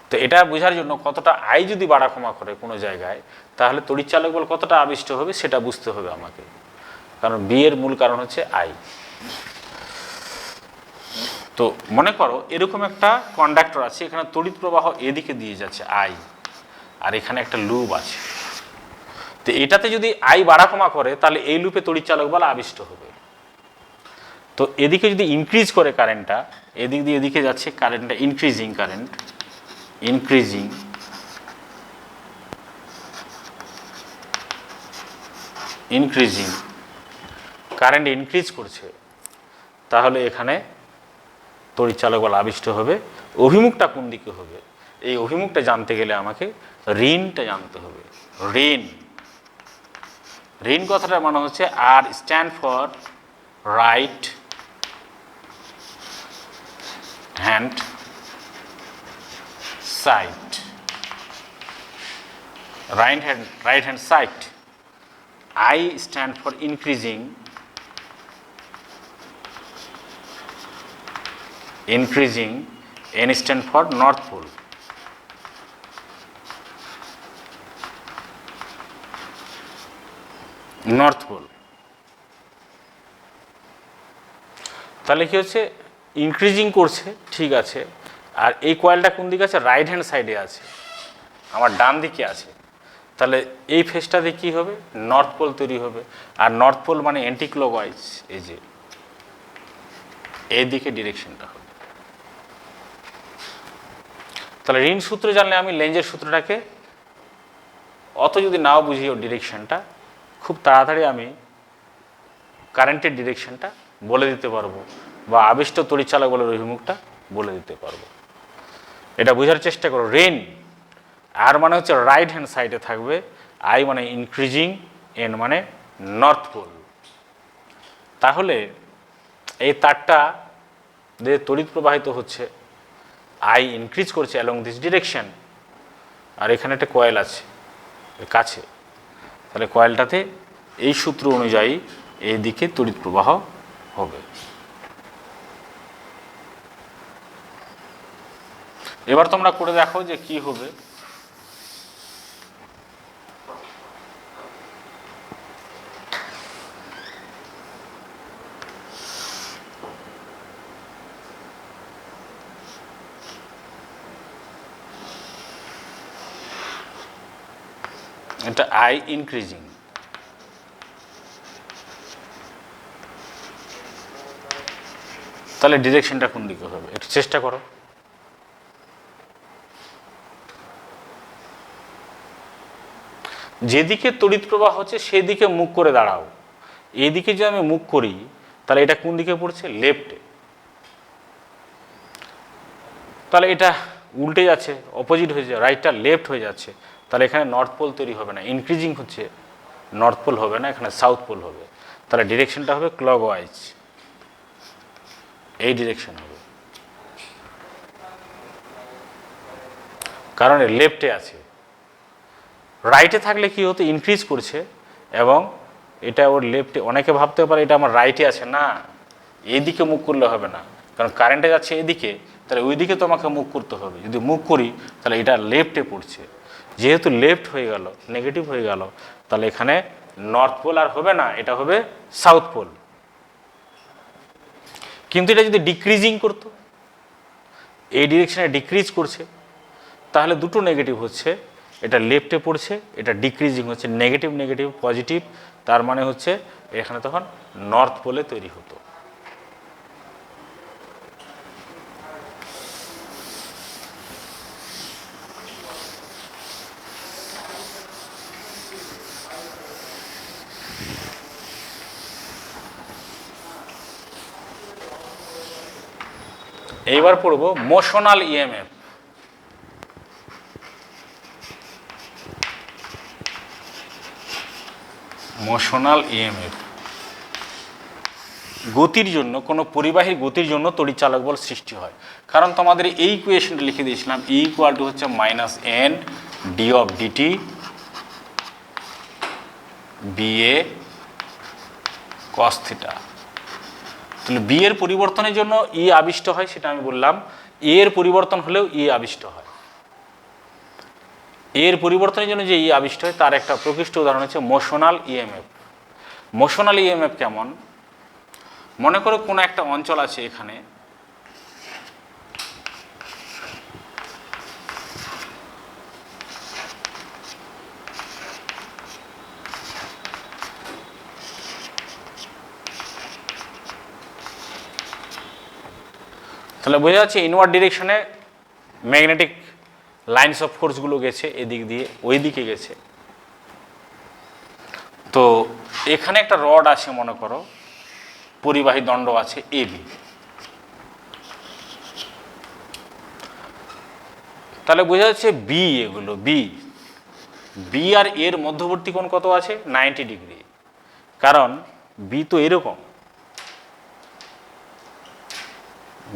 তো এটা বোঝার জন্য কতটা আই যদি বাড়া কমা করে কোনো জায়গায়, তাহলে তড়িৎচালক বল কতটা আবিষ্ট হবে সেটা বুঝতে হবে আমাকে, কারণ বি এর মূল কারণ হচ্ছে আই। তো মনে করো এরকম একটা কন্ডাক্টর আছে, এখানে তড়িৎ প্রবাহ এদিকে দিয়ে যাচ্ছে আই, আর এখানে একটা লুপ আছে। তো এটাতে যদি আই বাড়া কমা করে তাহলে এই লুপে তড়িৎচালক বল আবিষ্ট হবে। তো এদিকে যদি ইনক্রিজ করে কারেন্টটা, এদিক দিয়ে এদিকে যাচ্ছে কারেন্টটা, increasing current, increasing increasing current increase করছে, তাহলে এখানে তড়িৎচালক বল আবিষ্ট হবে। অভিমুখটা কোন দিকে হবে, এই অভিমুখটা জানতে গেলে আমাকে ঋণটা জানতে হবে। ঋণ, ঋণ কথাটা মানে হচ্ছে R stand for right hand side, right hand side. I stand for increasing, N stand for north pole. North pole. তাহলে কি হচ্ছে, ইনক্রিজিং করছে, ঠিক আছে, আর এই কয়েলটা কোন দিকে আছে? রাইট হ্যান্ড সাইডে আছে, আমার ডান দিকে আছে। তাহলে এই ফেজটাতে কী হবে? নর্থ পোল তৈরি হবে। আর নর্থ পোল মানে অ্যান্টি ক্লকওয়াইজ, এই যে এই দিকে ডিরেকশনটা হবে। তাহলে ঋণ সূত্র জানলে আমি লেঞ্জের সূত্রটাকে অত যদি নাও বুঝিও ডিরেকশনটা, খুব তাড়াতাড়ি আমি কারেন্টের ডিরেকশনটা বলে দিতে পারবো, বা আবিষ্ট তড়িৎচালক বলের অভিমুখটা বলে দিতে পারবো। এটা বোঝার চেষ্টা করো। ঋণ আর মানে হচ্ছে রাইট হ্যান্ড সাইডে থাকবে, আই মানে ইনক্রিজিং, এন মানে নর্থ পোল। তাহলে এই তারটা যে তড়িৎ প্রবাহিত হচ্ছে, আই ইনক্রিজ করছে অ্যালং দিস ডিরেকশন, আর এখানে একটা কয়েল আছে কাছে, তাহলে কয়েলটাতে এই সূত্র অনুযায়ী এই দিকে তড়িৎ প্রবাহ হবে। এবার তোমরা করে দেখো যে কি হবে। এটা আই ইনক্রিজিং, তাহলে ডিরেকশনটা কোন দিকে হবে একটু চেষ্টা করো। যেদিকে তড়িৎ প্রবাহ হচ্ছে সেদিকে মুখ করে দাঁড়াও। এদিকে যদি আমি মুখ করি তাহলে এটা কোন দিকে পড়ছে? লেফটে। তাহলে এটা উল্টে যাচ্ছে, অপোজিট হয়ে যাচ্ছে, রাইটটা লেফট হয়ে যাচ্ছে। তাহলে এখানে নর্থ পোল তৈরি হবে না, ইনক্রিজিং হচ্ছে, নর্থ পোল হবে না, এখানে সাউথ পোল হবে। তাহলে ডিরেকশনটা হবে ক্লকওয়াইজ, এই ডিরেকশন হবে, কারণ লেফটে আছে। রাইটে থাকলে কি হতো? ইনক্রিজ করছে এবং এটা ওর লেফটে। অনেকে ভাবতে পারে এটা আমার রাইটে আছে, না, এইদিকে মুখ করলে হবে না, কারণ কারেন্টে যাচ্ছে এদিকে, তাহলে ওই দিকে তোমাকে মুখ করতে হবে। যদি মুখ করি তাহলে এটা লেফটে পড়ছে, যেহেতু লেফট হয়ে গেল, নেগেটিভ হয়ে গেল, তাহলে এখানে নর্থ পোল আর হবে না, এটা হবে সাউথ পোল। কিন্তু এটা যদি ডিক্রিজিং করতো, এই ডিরেকশনে ডিক্রিজ করছে, তাহলে দুটো নেগেটিভ হচ্ছে, এটা লেফটে পড়ছে, এটা ডিক্রিজিং হচ্ছে, নেগেটিভ নেগেটিভ পজিটিভ, তার মানে হচ্ছে এখানে তখন নর্থ পোলে তৈরি হতো। এইবার পড়ব মোশনাল ইএমএফ। মোশনাল ইএমএফ গতির জন্য, কোনো পরিবাহীর গতির জন্য তড়িৎচালক বল সৃষ্টি হয়। কারণ তোমাদের এই ইকুয়েশনটা লিখে দিয়েছিলাম, ই ইকুয়াল টু হচ্ছে minus N D of DT B A cos theta. তাহলে বি এর পরিবর্তনের জন্য ই আবিষ্ট হয়, সেটা আমি বললাম। এ এর পরিবর্তন হলেও ই আবিষ্ট হয়। এর পরিবর্তনের জন্য যে ই আবিষ্ট হয় তার একটা প্রকৃষ্ট উদাহরণ হচ্ছে মোশনাল ইএমএফ। মোশনাল ইএমএফ কেমন? মনে করো কোনো একটা অঞ্চল আছে এখানে, তাহলে বোঝা যাচ্ছে ইনওয়ার্ড ডিরেকশনে ম্যাগনেটিক লাইনস অফ ফোর্সগুলো গেছে এদিক দিয়ে, ওই দিকে গেছে। তো এখানে একটা রড আছে, মনে করো পরিবাহী দণ্ড আছে এবি। তাহলে বোঝা যাচ্ছে বি, এগুলো বি, বি আর এর মধ্যবর্তী কোণ কত আছে? 90 ডিগ্রি। কারণ বি তো এরকম,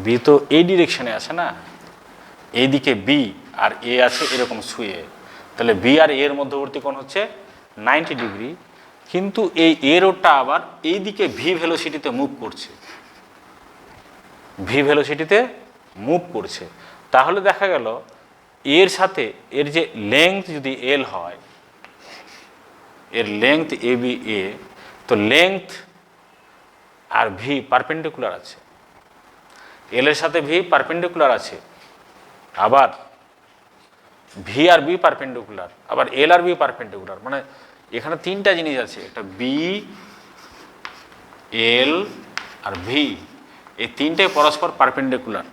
বি তো এই ডিরেকশনে আছে না, এইদিকে বি আর এ আছে এরকম শুয়ে। তাহলে বি আর এর মধ্যবর্তী কোণ হচ্ছে 90 ডিগ্রি। কিন্তু এই এ রোডটা আবার এই দিকে ভি ভেলোসিটিতে মুভ করছে, ভি ভেলোসিটিতে মুভ করছে। তাহলে দেখা গেল এর সাথে এর যে লেংথ যদি এল হয়, এর লেংথ এ বি এ, তো লেংথ আর ভি পারপেন্ডিকুলার আছে, এল এর সাথে ভি পারপেন্ডিকুলার আছে, আবার ভি আর বি পারপেন্ডিকুলার, আবার এল আর বি পারপেন্ডিকুলার। মানে এখানে তিনটা জিনিস আছে, একটা বি, এল আর ভি, এই তিনটে পরস্পর পারপেন্ডিকুলার।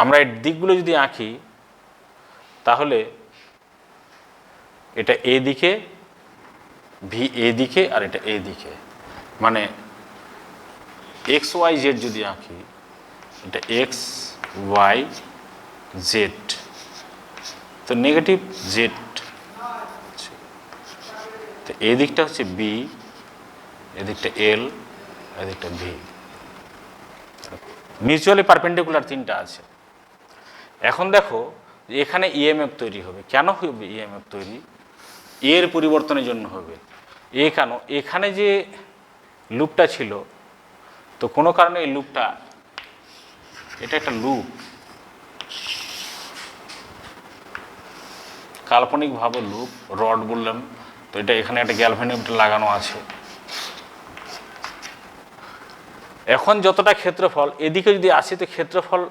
আমরা এর দিকগুলো যদি আঁকি তাহলে এটা এ দিকে, ভি এ দিকে, আর এটা এ দিকে। মানে এক্স ওয়াই জেড যদি আঁকি, এটা এক্স ওয়াই জেড, তো নেগেটিভ জেড, তো এই দিকটা হচ্ছে বি, এদিকটা এল, এদিকটা ভি, মিউচুয়ালি পারপেন্ডিকুলার তিনটা আছে। এখন দেখো এখানে ইএমএফ তৈরি হবে। কেন হবে ইএমএফ তৈরি? এর পরিবর্তনের জন্য হবে। কেন, এখানে যে লুপটা ছিল, তো কোনো কারণে এই লুপটা, এটা একটা লুপ, কাল্পনিকভাবে লুপ, রড বললাম, তো এটা এখানে একটা গ্যালভানিয়ামটা লাগানো আছে। এখন যতটা ক্ষেত্রফল এদিকে যদি আসি, তো ক্ষেত্রফল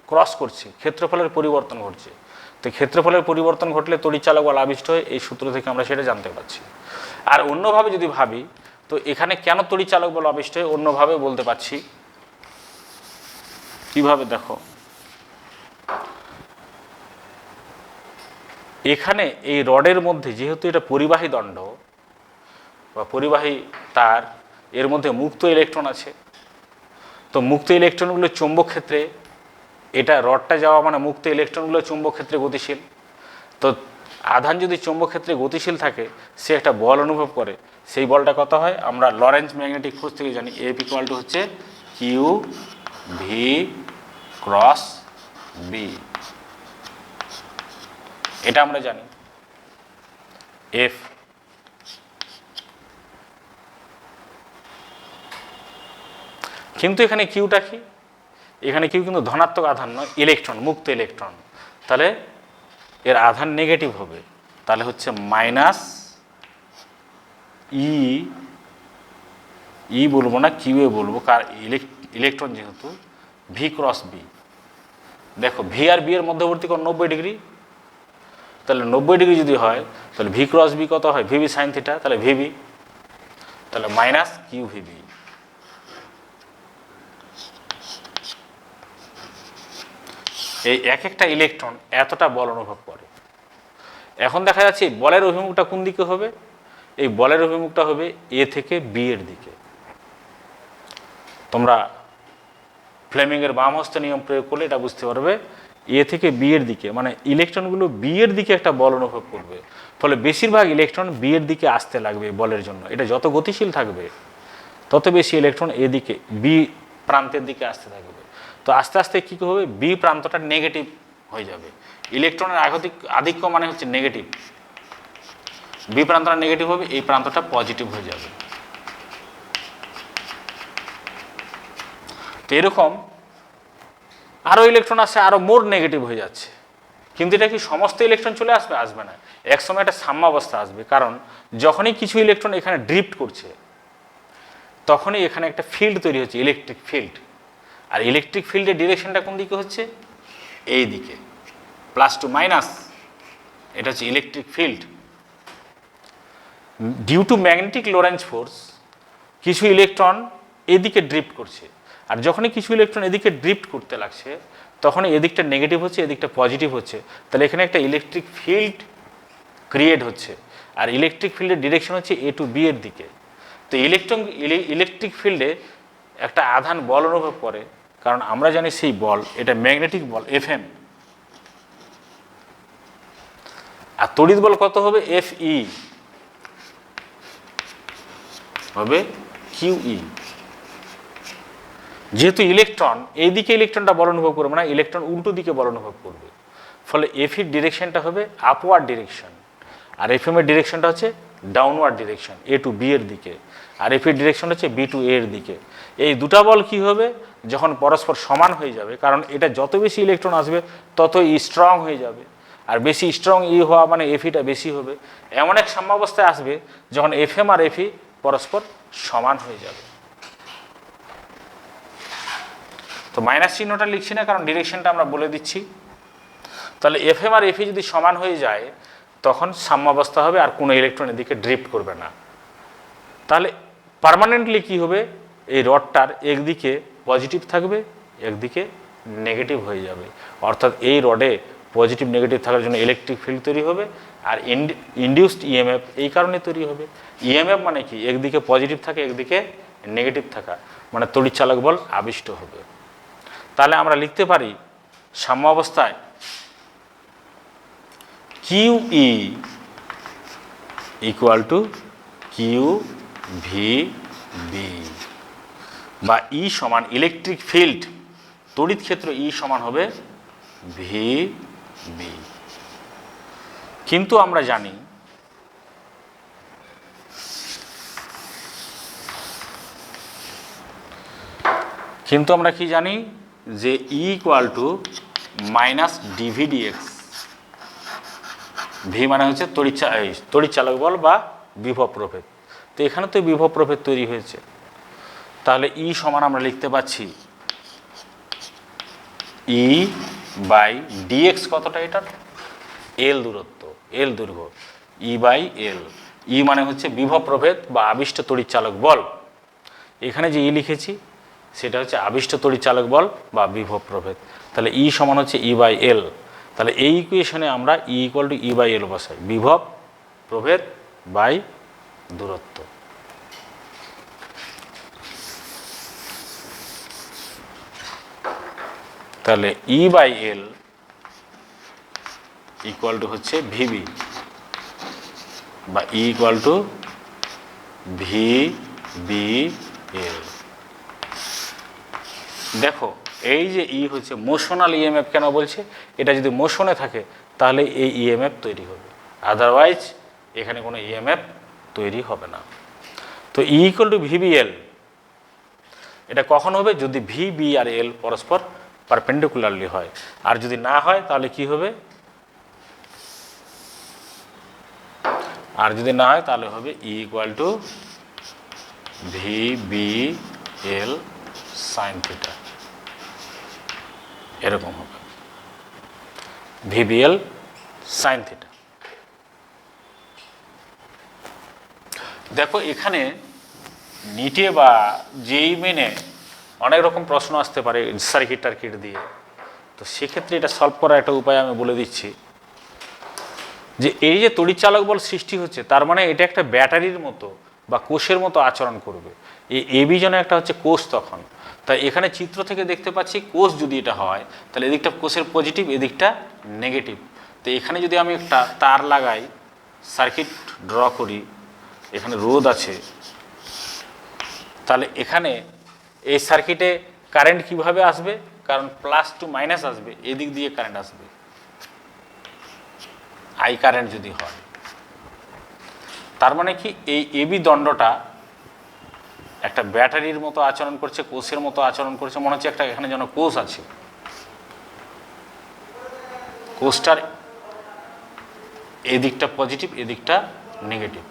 ক্রস করছে, ক্ষেত্রফলের পরিবর্তন ঘটছে। তো ক্ষেত্রফলের পরিবর্তন ঘটলে তড়িৎচালক বল আবিষ্ট হয়, এই সূত্র থেকে আমরা সেটা জানতে পারছি। আর অন্যভাবে যদি ভাবি, তো এখানে কেন তড়িৎচালক বল আবিষ্ট হয় অন্যভাবে বলতে পারছি। কিভাবে দেখো, এখানে এই রডের মধ্যে যেহেতু এটা পরিবাহী দণ্ড বা পরিবাহী তার, এর মধ্যে মুক্ত ইলেকট্রন আছে। তো মুক্ত ইলেকট্রনগুলো চৌম্বক ক্ষেত্রে, এটা রডটা যাওয়া মানে মুক্ত ইলেকট্রনগুলো চৌম্বক ক্ষেত্রে গতিশীল। তো আধান যদি চৌম্বক ক্ষেত্রে গতিশীল থাকে, সে একটা বল অনুভব করে। সেই বলটা কত হয়, আমরা লরেন্স ম্যাগনেটিক ফোর্স থেকে জানি, এফ ইকুয়াল টু হচ্ছে কিউ ভি ক্রস বি। এটা আমরা জানি এফ। কিন্তু এখানে কিউটা কি, এখানে কিউ কিন্তু ধনাত্মক আধান নয়, ইলেকট্রন, মুক্ত ইলেকট্রন। তাহলে এর আধান নেগেটিভ হবে, তাহলে হচ্ছে মাইনাস ই বলবো না, কিউ এ বলবো, কার ইলেকট্রন যেহেতু ভি ক্রস বি। দেখো ভি আর বি এর মধ্যবর্তী কোণ 90 ডিগ্রি, তাহলে 90 ডিগ্রি যদি হয়, তাহলে ভি ক্রস বি কত হয়, ভিবি সাইন থিটা, তাহলে ভিবি, তাহলে মাইনাস কিউ ভিবি। এই এক একটা ইলেকট্রন এতটা বল অনুভব করে। এখন দেখা যাচ্ছে বলের অভিমুখটা কোন দিকে হবে, এই বলের অভিমুখটা হবে এ থেকে বি এর দিকে। তোমরা ফ্লেমিংয়ের বাম হস্ত নিয়ম প্রয়োগ করলে এটা বুঝতে পারবে, এ থেকে বি এর দিকে, মানে ইলেকট্রনগুলো বি এর দিকে একটা বল অনুভব করবে। ফলে বেশিরভাগ ইলেকট্রন বি এর দিকে আসতে লাগবে বলের জন্য। এটা যত গতিশীল থাকবে, তত বেশি ইলেকট্রন এদিকে বি প্রান্তের দিকে আসতে থাকবে। তো আস্তে আস্তে কী হবে, বি প্রান্তটা নেগেটিভ হয়ে যাবে। ইলেকট্রনের আধিক্য মানে হচ্ছে নেগেটিভ, বি প্রান্তটা নেগেটিভ হবে, এই প্রান্তটা পজিটিভ হয়ে যাবে। তো এরকম আরও ইলেকট্রন আসছে, আরও মোর নেগেটিভ হয়ে যাচ্ছে। কিন্তু এটা কি সমস্ত ইলেকট্রন চলে আসবে, আসবে না। একসময় একটা সাম্যাবস্থা আসবে, কারণ যখনই কিছু ইলেকট্রন এখানে ড্রিফট করছে, তখনই এখানে একটা ফিল্ড তৈরি হচ্ছে, ইলেকট্রিক ফিল্ড। আর ইলেকট্রিক ফিল্ডের ডিরেকশনটা কোন দিকে হচ্ছে, এই দিকে, প্লাস টু মাইনাস, এটা হচ্ছে electric field. Due to magnetic Lorentz force কিছু ইলেকট্রন এদিকে ড্রিফট করছে, আর যখনই কিছু ইলেকট্রন এদিকে ড্রিফট করতে লাগছে, তখনই এদিকটা নেগেটিভ হচ্ছে, এদিকটা পজিটিভ হচ্ছে। তাহলে এখানে একটা ইলেকট্রিক ফিল্ড ক্রিয়েট হচ্ছে, আর ইলেকট্রিক ফিল্ডের ডিরেকশন হচ্ছে এ টু বি এর দিকে। তো ইলেকট্রিক ফিল্ডে একটা আধান বল অনুভব করে, কারণ আমরা জানি সেই বল, এটা ম্যাগনেটিক বল এফএম। আর তড়িৎ বল কত হবে, এফ ই হবে কিউ ই। যেহেতু ইলেকট্রন এইদিকে ইলেকট্রনটা বল অনুভব করবে না, ইলেকট্রন উল্টো দিকে বল অনুভব করবে, ফলে এফ এর ডিরেকশনটা হবে আপওয়ার্ড ডিরেকশন, আর এফ এম এর ডিরেকশনটা হচ্ছে ডাউনওয়ার্ড ডিরেকশন, এ টু বি এর দিকে, আর এফ এর ডিরেকশন হচ্ছে বি টু এ এর দিকে। এই দুটা বল কি হবে, যখন পরস্পর সমান হয়ে যাবে, কারণ এটা যত বেশি ইলেকট্রন আসবে ততই স্ট্রং হয়ে যাবে, আর বেশি স্ট্রং ই হওয়া মানে এফিটা বেশি হবে। এমন এক সাম্যাবস্থায় আসবে যখন এফ এম আর এফি পরস্পর সমান হয়ে যাবে। তো মাইনাস চিহ্নটা লিখছি না, কারণ ডিরেকশনটা আমরা বলে দিচ্ছি। তাহলে এফ এম আর এফি যদি সমান হয়ে যায়, তখন সাম্যাবস্থা হবে, আর কোনো ইলেকট্রন এদিকে ড্রিফট করবে না। তাহলে পার্মানেন্টলি কি হবে, এই রডটার একদিকে পজিটিভ থাকবে, একদিকে নেগেটিভ হয়ে যাবে। অর্থাৎ এই রডে পজিটিভ নেগেটিভ থাকার জন্য ইলেকট্রিক ফিল্ড তৈরি হবে, আর ইনডিউসড ইএমএফ এই কারণে তৈরি হবে। ইএমএফ মানে কি, একদিকে পজিটিভ থাকে, একদিকে নেগেটিভ থাকা, মানে তড়িৎচালক বল আবিষ্ট হবে। তাহলে আমরা লিখতে পারি সাম্যাবস্থায় Q E equal to Q V B, বা ই সমান ইলেকট্রিক ফিল্ড, তড়িৎ ক্ষেত্র ই সমান হবে ভি বি। কিন্তু আমরা জানি কিন্তু আমরা কি জানি যে E equal to minus DV DX. V মানে হচ্ছে তড়িৎচালক বল বা বিভব প্রভেদ। তো এখানে তো বিভব প্রভেদ তৈরি হয়েছে, তাহলে ই সমান আমরা লিখতে পাচ্ছি ই বাই ডিএক্স কতটা, এটার এল দূরত্ব, এল দৈর্ঘ্য, ই বাই এল। ই মানে হচ্ছে বিভব প্রভেদ বা আবিষ্ট তড়িৎচালক বল। এখানে যে ই লিখেছি সেটা হচ্ছে আবিষ্ট তড়িৎচালক বল বা বিভব প্রভেদ। তাহলে ই সমান হচ্ছে ই বাই এল। তাহলে এই ইকুয়েশনে আমরা E equal to E by L বসাই, বিভব প্রভেদ বাই দূরত্ব। তাহলে E by L equal to হচ্ছে ভিবি বা E equal to V B L. দেখো এই যে ই হচ্ছে মোশনাল ইএমএফ, কেন বলছে এটা যদি মোশনে থাকে তাহলে এই ইএমএফ তৈরি হবে, আদারওয়াইজ এখানে কোনো ইএমএফ তৈরি হবে না। তো ই ইকুয়াল টু ভিবিএল এটা কখন হবে, যদি ভি বি আর এল পরস্পর পারপেন্ডিকুলারলি হয়। আর যদি না হয় তাহলে কি হবে, আর যদি না হয় তাহলে হবে E equal to V B L sine theta, এরকম হবে ভিবিএল সাইন থিটা। দেখো এখানে নিটে বা যেই মেনে অনেক রকম প্রশ্ন আসতে পারে সার্কিট টার্কিট দিয়ে, তো সেক্ষেত্রে এটা সলভ করার একটা উপায় আমি বলে দিচ্ছি। যে এই যে তড়িৎচালক বল সৃষ্টি হচ্ছে, তার মানে এটা একটা ব্যাটারির মতো বা কোষের মতো আচরণ করবে। এই এবি যেন একটা হচ্ছে কোষ তখন। তাই এখানে চিত্র থেকে দেখতে পাচ্ছি কোষ যদি এটা হয় তাহলে এদিকটা কোষের পজিটিভ, এদিকটা নেগেটিভ। তো এখানে যদি আমি একটা তার লাগাই, সার্কিট ড্র করি, এখানে রোধ আছে, তাহলে এখানে এই সার্কিটে কারেন্ট কিভাবে আসবে, কারণ প্লাস টু মাইনাস আসবে, এদিক দিয়ে কারেন্ট আসবে আই কারেন্ট যদি হয়। তার মানে কি এই এবি দণ্ডটা একটা ব্যাটারির মতো আচরণ করছে, কোষের মতো আচরণ করছে, মনে হচ্ছে একটা এখানে যেন কোষ আছে, কোষটার এদিকটা পজিটিভ, এদিকটা নেগেটিভ।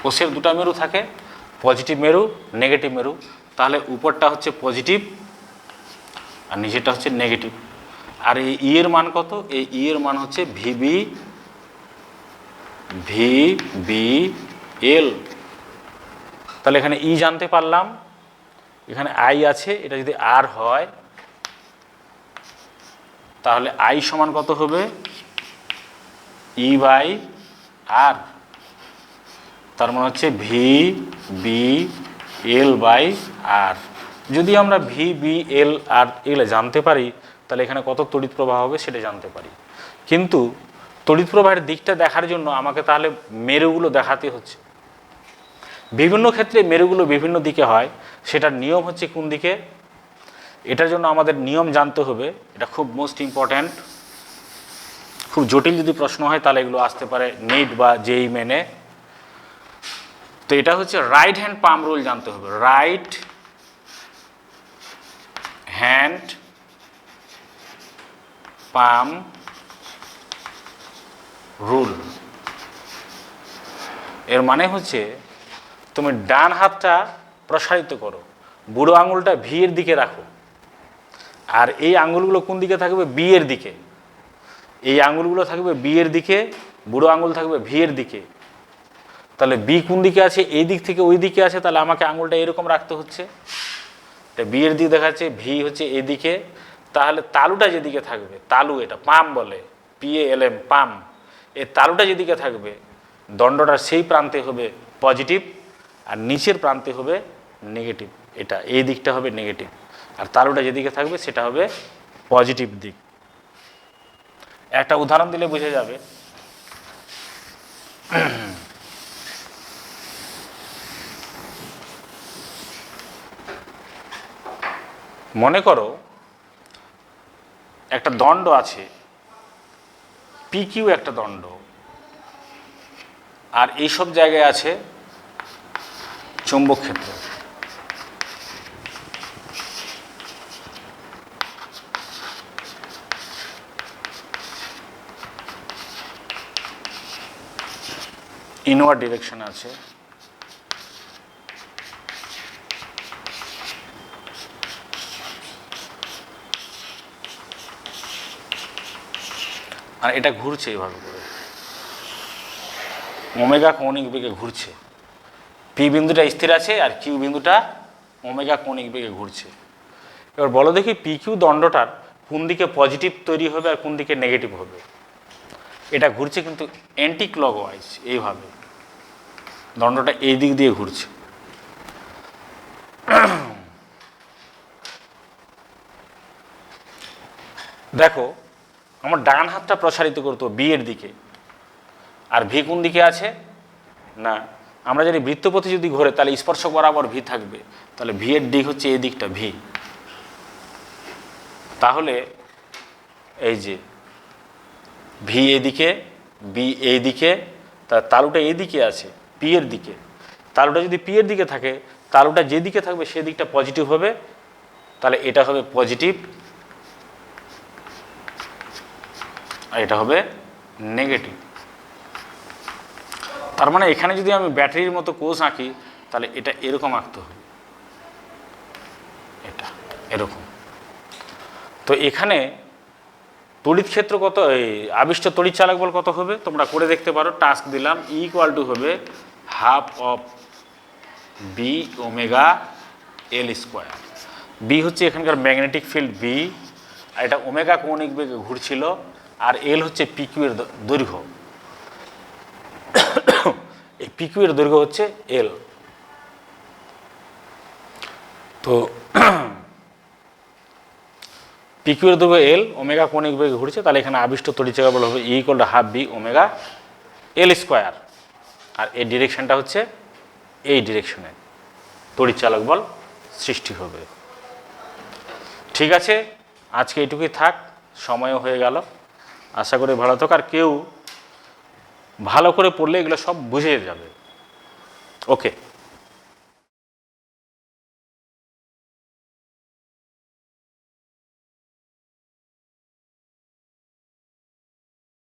কোষের দুটা মেরু থাকে, পজিটিভ মেরু, নেগেটিভ মেরু। তাহলে উপরটা হচ্ছে পজিটিভ আর নিচেরটা হচ্ছে নেগেটিভ। আর এই ই এর মান কত, এই ই এর মান হচ্ছে ভিবি ভি বি এল। তাহলে এখানে ই জানতে পারলাম, এখানে আই আছে, এটা যদি আর হয় তাহলে আই সমান কত হবে, ই বাই আর। তার মানে হচ্ছে ভি বি এল বাই আর। যদি আমরা ভি বি এল আর এগুলো জানতে পারি তাহলে এখানে কত তড়িৎ প্রবাহ হবে সেটা জানতে পারি। কিন্তু তড়িৎ প্রবাহের দিকটা দেখার জন্য আমাকে তাহলে মেরুগুলো দেখাতে হচ্ছে। বিভিন্ন ক্ষেত্রে মেরুগুলো বিভিন্ন দিকে হয়, সেটার নিয়ম হচ্ছে কোন দিকে, এটার জন্য আমাদের নিয়ম জানতে হবে। এটা খুব মোস্ট ইম্পর্ট্যান্ট। খুব জটিল যদি প্রশ্ন হয় তাহলে এগুলো আসতে পারে নিট বা যেই মেনে। তো এটা হচ্ছে রাইট হ্যান্ড পাম রুল জানতে হবে, রাইট হ্যান্ড পাম রুল। এর মানে হচ্ছে তুমি ডান হাতটা প্রসারিত করো, বুড়ো আঙুলটা ভি এর দিকে রাখো, আর এই আঙুলগুলো কোন দিকে থাকবে, বি এর দিকে। এই আঙুলগুলো থাকবে বি এর দিকে, বুড়ো আঙুল থাকবে ভি এর দিকে। তাহলে বি কোন দিকে আছে, এই দিক থেকে ওই দিকে আছে, তাহলে আমাকে আঙুলটা এরকম রাখতে হচ্ছে। এটা বি এর দিকে দেখাচ্ছে, ভি হচ্ছে এদিকে। তাহলে তালুটা যেদিকে থাকবে, তালু এটা পাম বলে, PALM পাম, এই তালুটা যেদিকে থাকবে দণ্ডটার সেই প্রান্তে হবে পজিটিভ আর নিচের প্রান্তে হবে নেগেটিভ। এটা এই দিকটা হবে নেগেটিভ, আর তালুটা যেদিকে থাকবে সেটা হবে পজিটিভ দিক। একটা উদাহরণ দিলে বোঝা যাবে। মনে করো একটা দণ্ড আছে, PQ একটা দণ্ড, আর এইসব জায়গায় আছে চৌম্বক ক্ষেত্র। ইনওয়ার্ড ডিরেকশনে আছে। আর এটা ঘুরছে এইভাবে করে, ওমেগা কৌণিক বেগে ঘুরছে। পি বিন্দুটা স্থির আছে আর কিউ বিন্দুটা ওমেগা কৌণিক বেগে ঘুরছে। এবার বলো দেখি পি কিউ দণ্ডটার কোন দিকে পজিটিভ তৈরি হবে আর কোন দিকে নেগেটিভ হবে। এটা ঘুরছে কিন্তু অ্যান্টি ক্লকওয়াইজ, এইভাবে দণ্ডটা এই দিক দিয়ে ঘুরছে। দেখো আমার ডান হাতটা প্রসারিত করতো বি এর দিকে, আর ভি কোন দিকে আছে না, আমরা জানি বৃত্তপথে যদি ঘোরে তাহলে স্পর্শক বরাবর ভি থাকবে, তাহলে ভি এর দিক হচ্ছে এই দিকটা ভি। তাহলে এই যে ভি এদিকে, বি এই দিকে, তার তালুটা এই দিকে আছে পি এর দিকে। তালুটা যদি পি এর দিকে থাকে, তালুটা যেদিকে থাকবে সেদিকটা পজিটিভ হবে, তাহলে এটা হবে পজিটিভ আর এটা হবে নেগেটিভ। তার মানে এখানে যদি আমি ব্যাটারির মতো কোষ আঁকি তাহলে এটা এরকম আঁকতে হবে, এটা এরকম। তো এখানে তড়িৎ ক্ষেত্র কত, এই আবিষ্ট তড়িৎ চালক বল কত হবে তোমরা করে দেখতে পারো। টাস্ক দিলাম ইকুয়াল টু হবে half of B omega L square. B হচ্ছে এখানকার ম্যাগনেটিক ফিল্ড বি, আর এটা ওমেগা কৌণিক বেগে ঘুরছিল, আর এল হচ্ছে পিকিউ এর দৈর্ঘ্য। এই পিকিউ এর দৈর্ঘ্য হচ্ছে এল। তো পিকিউ এর দৈর্ঘ্য এল, ওমেগা কৌণিক বেগে ঘুরছে, তাহলে এখানে আবিষ্ট তড়িৎ চালক বল হবে equal to half B omega L square. আর এই ডিরেকশনটা হচ্ছে এই ডিরেকশনে তড়িৎ চালক বল সৃষ্টি হবে। ঠিক আছে, আজকে এইটুকুই থাক, সময়ও হয়ে গেল। আশা করি ভালো থাক, আর কেউ ভালো করে পড়লে এগুলো সব বুঝে যাবে। ওকে।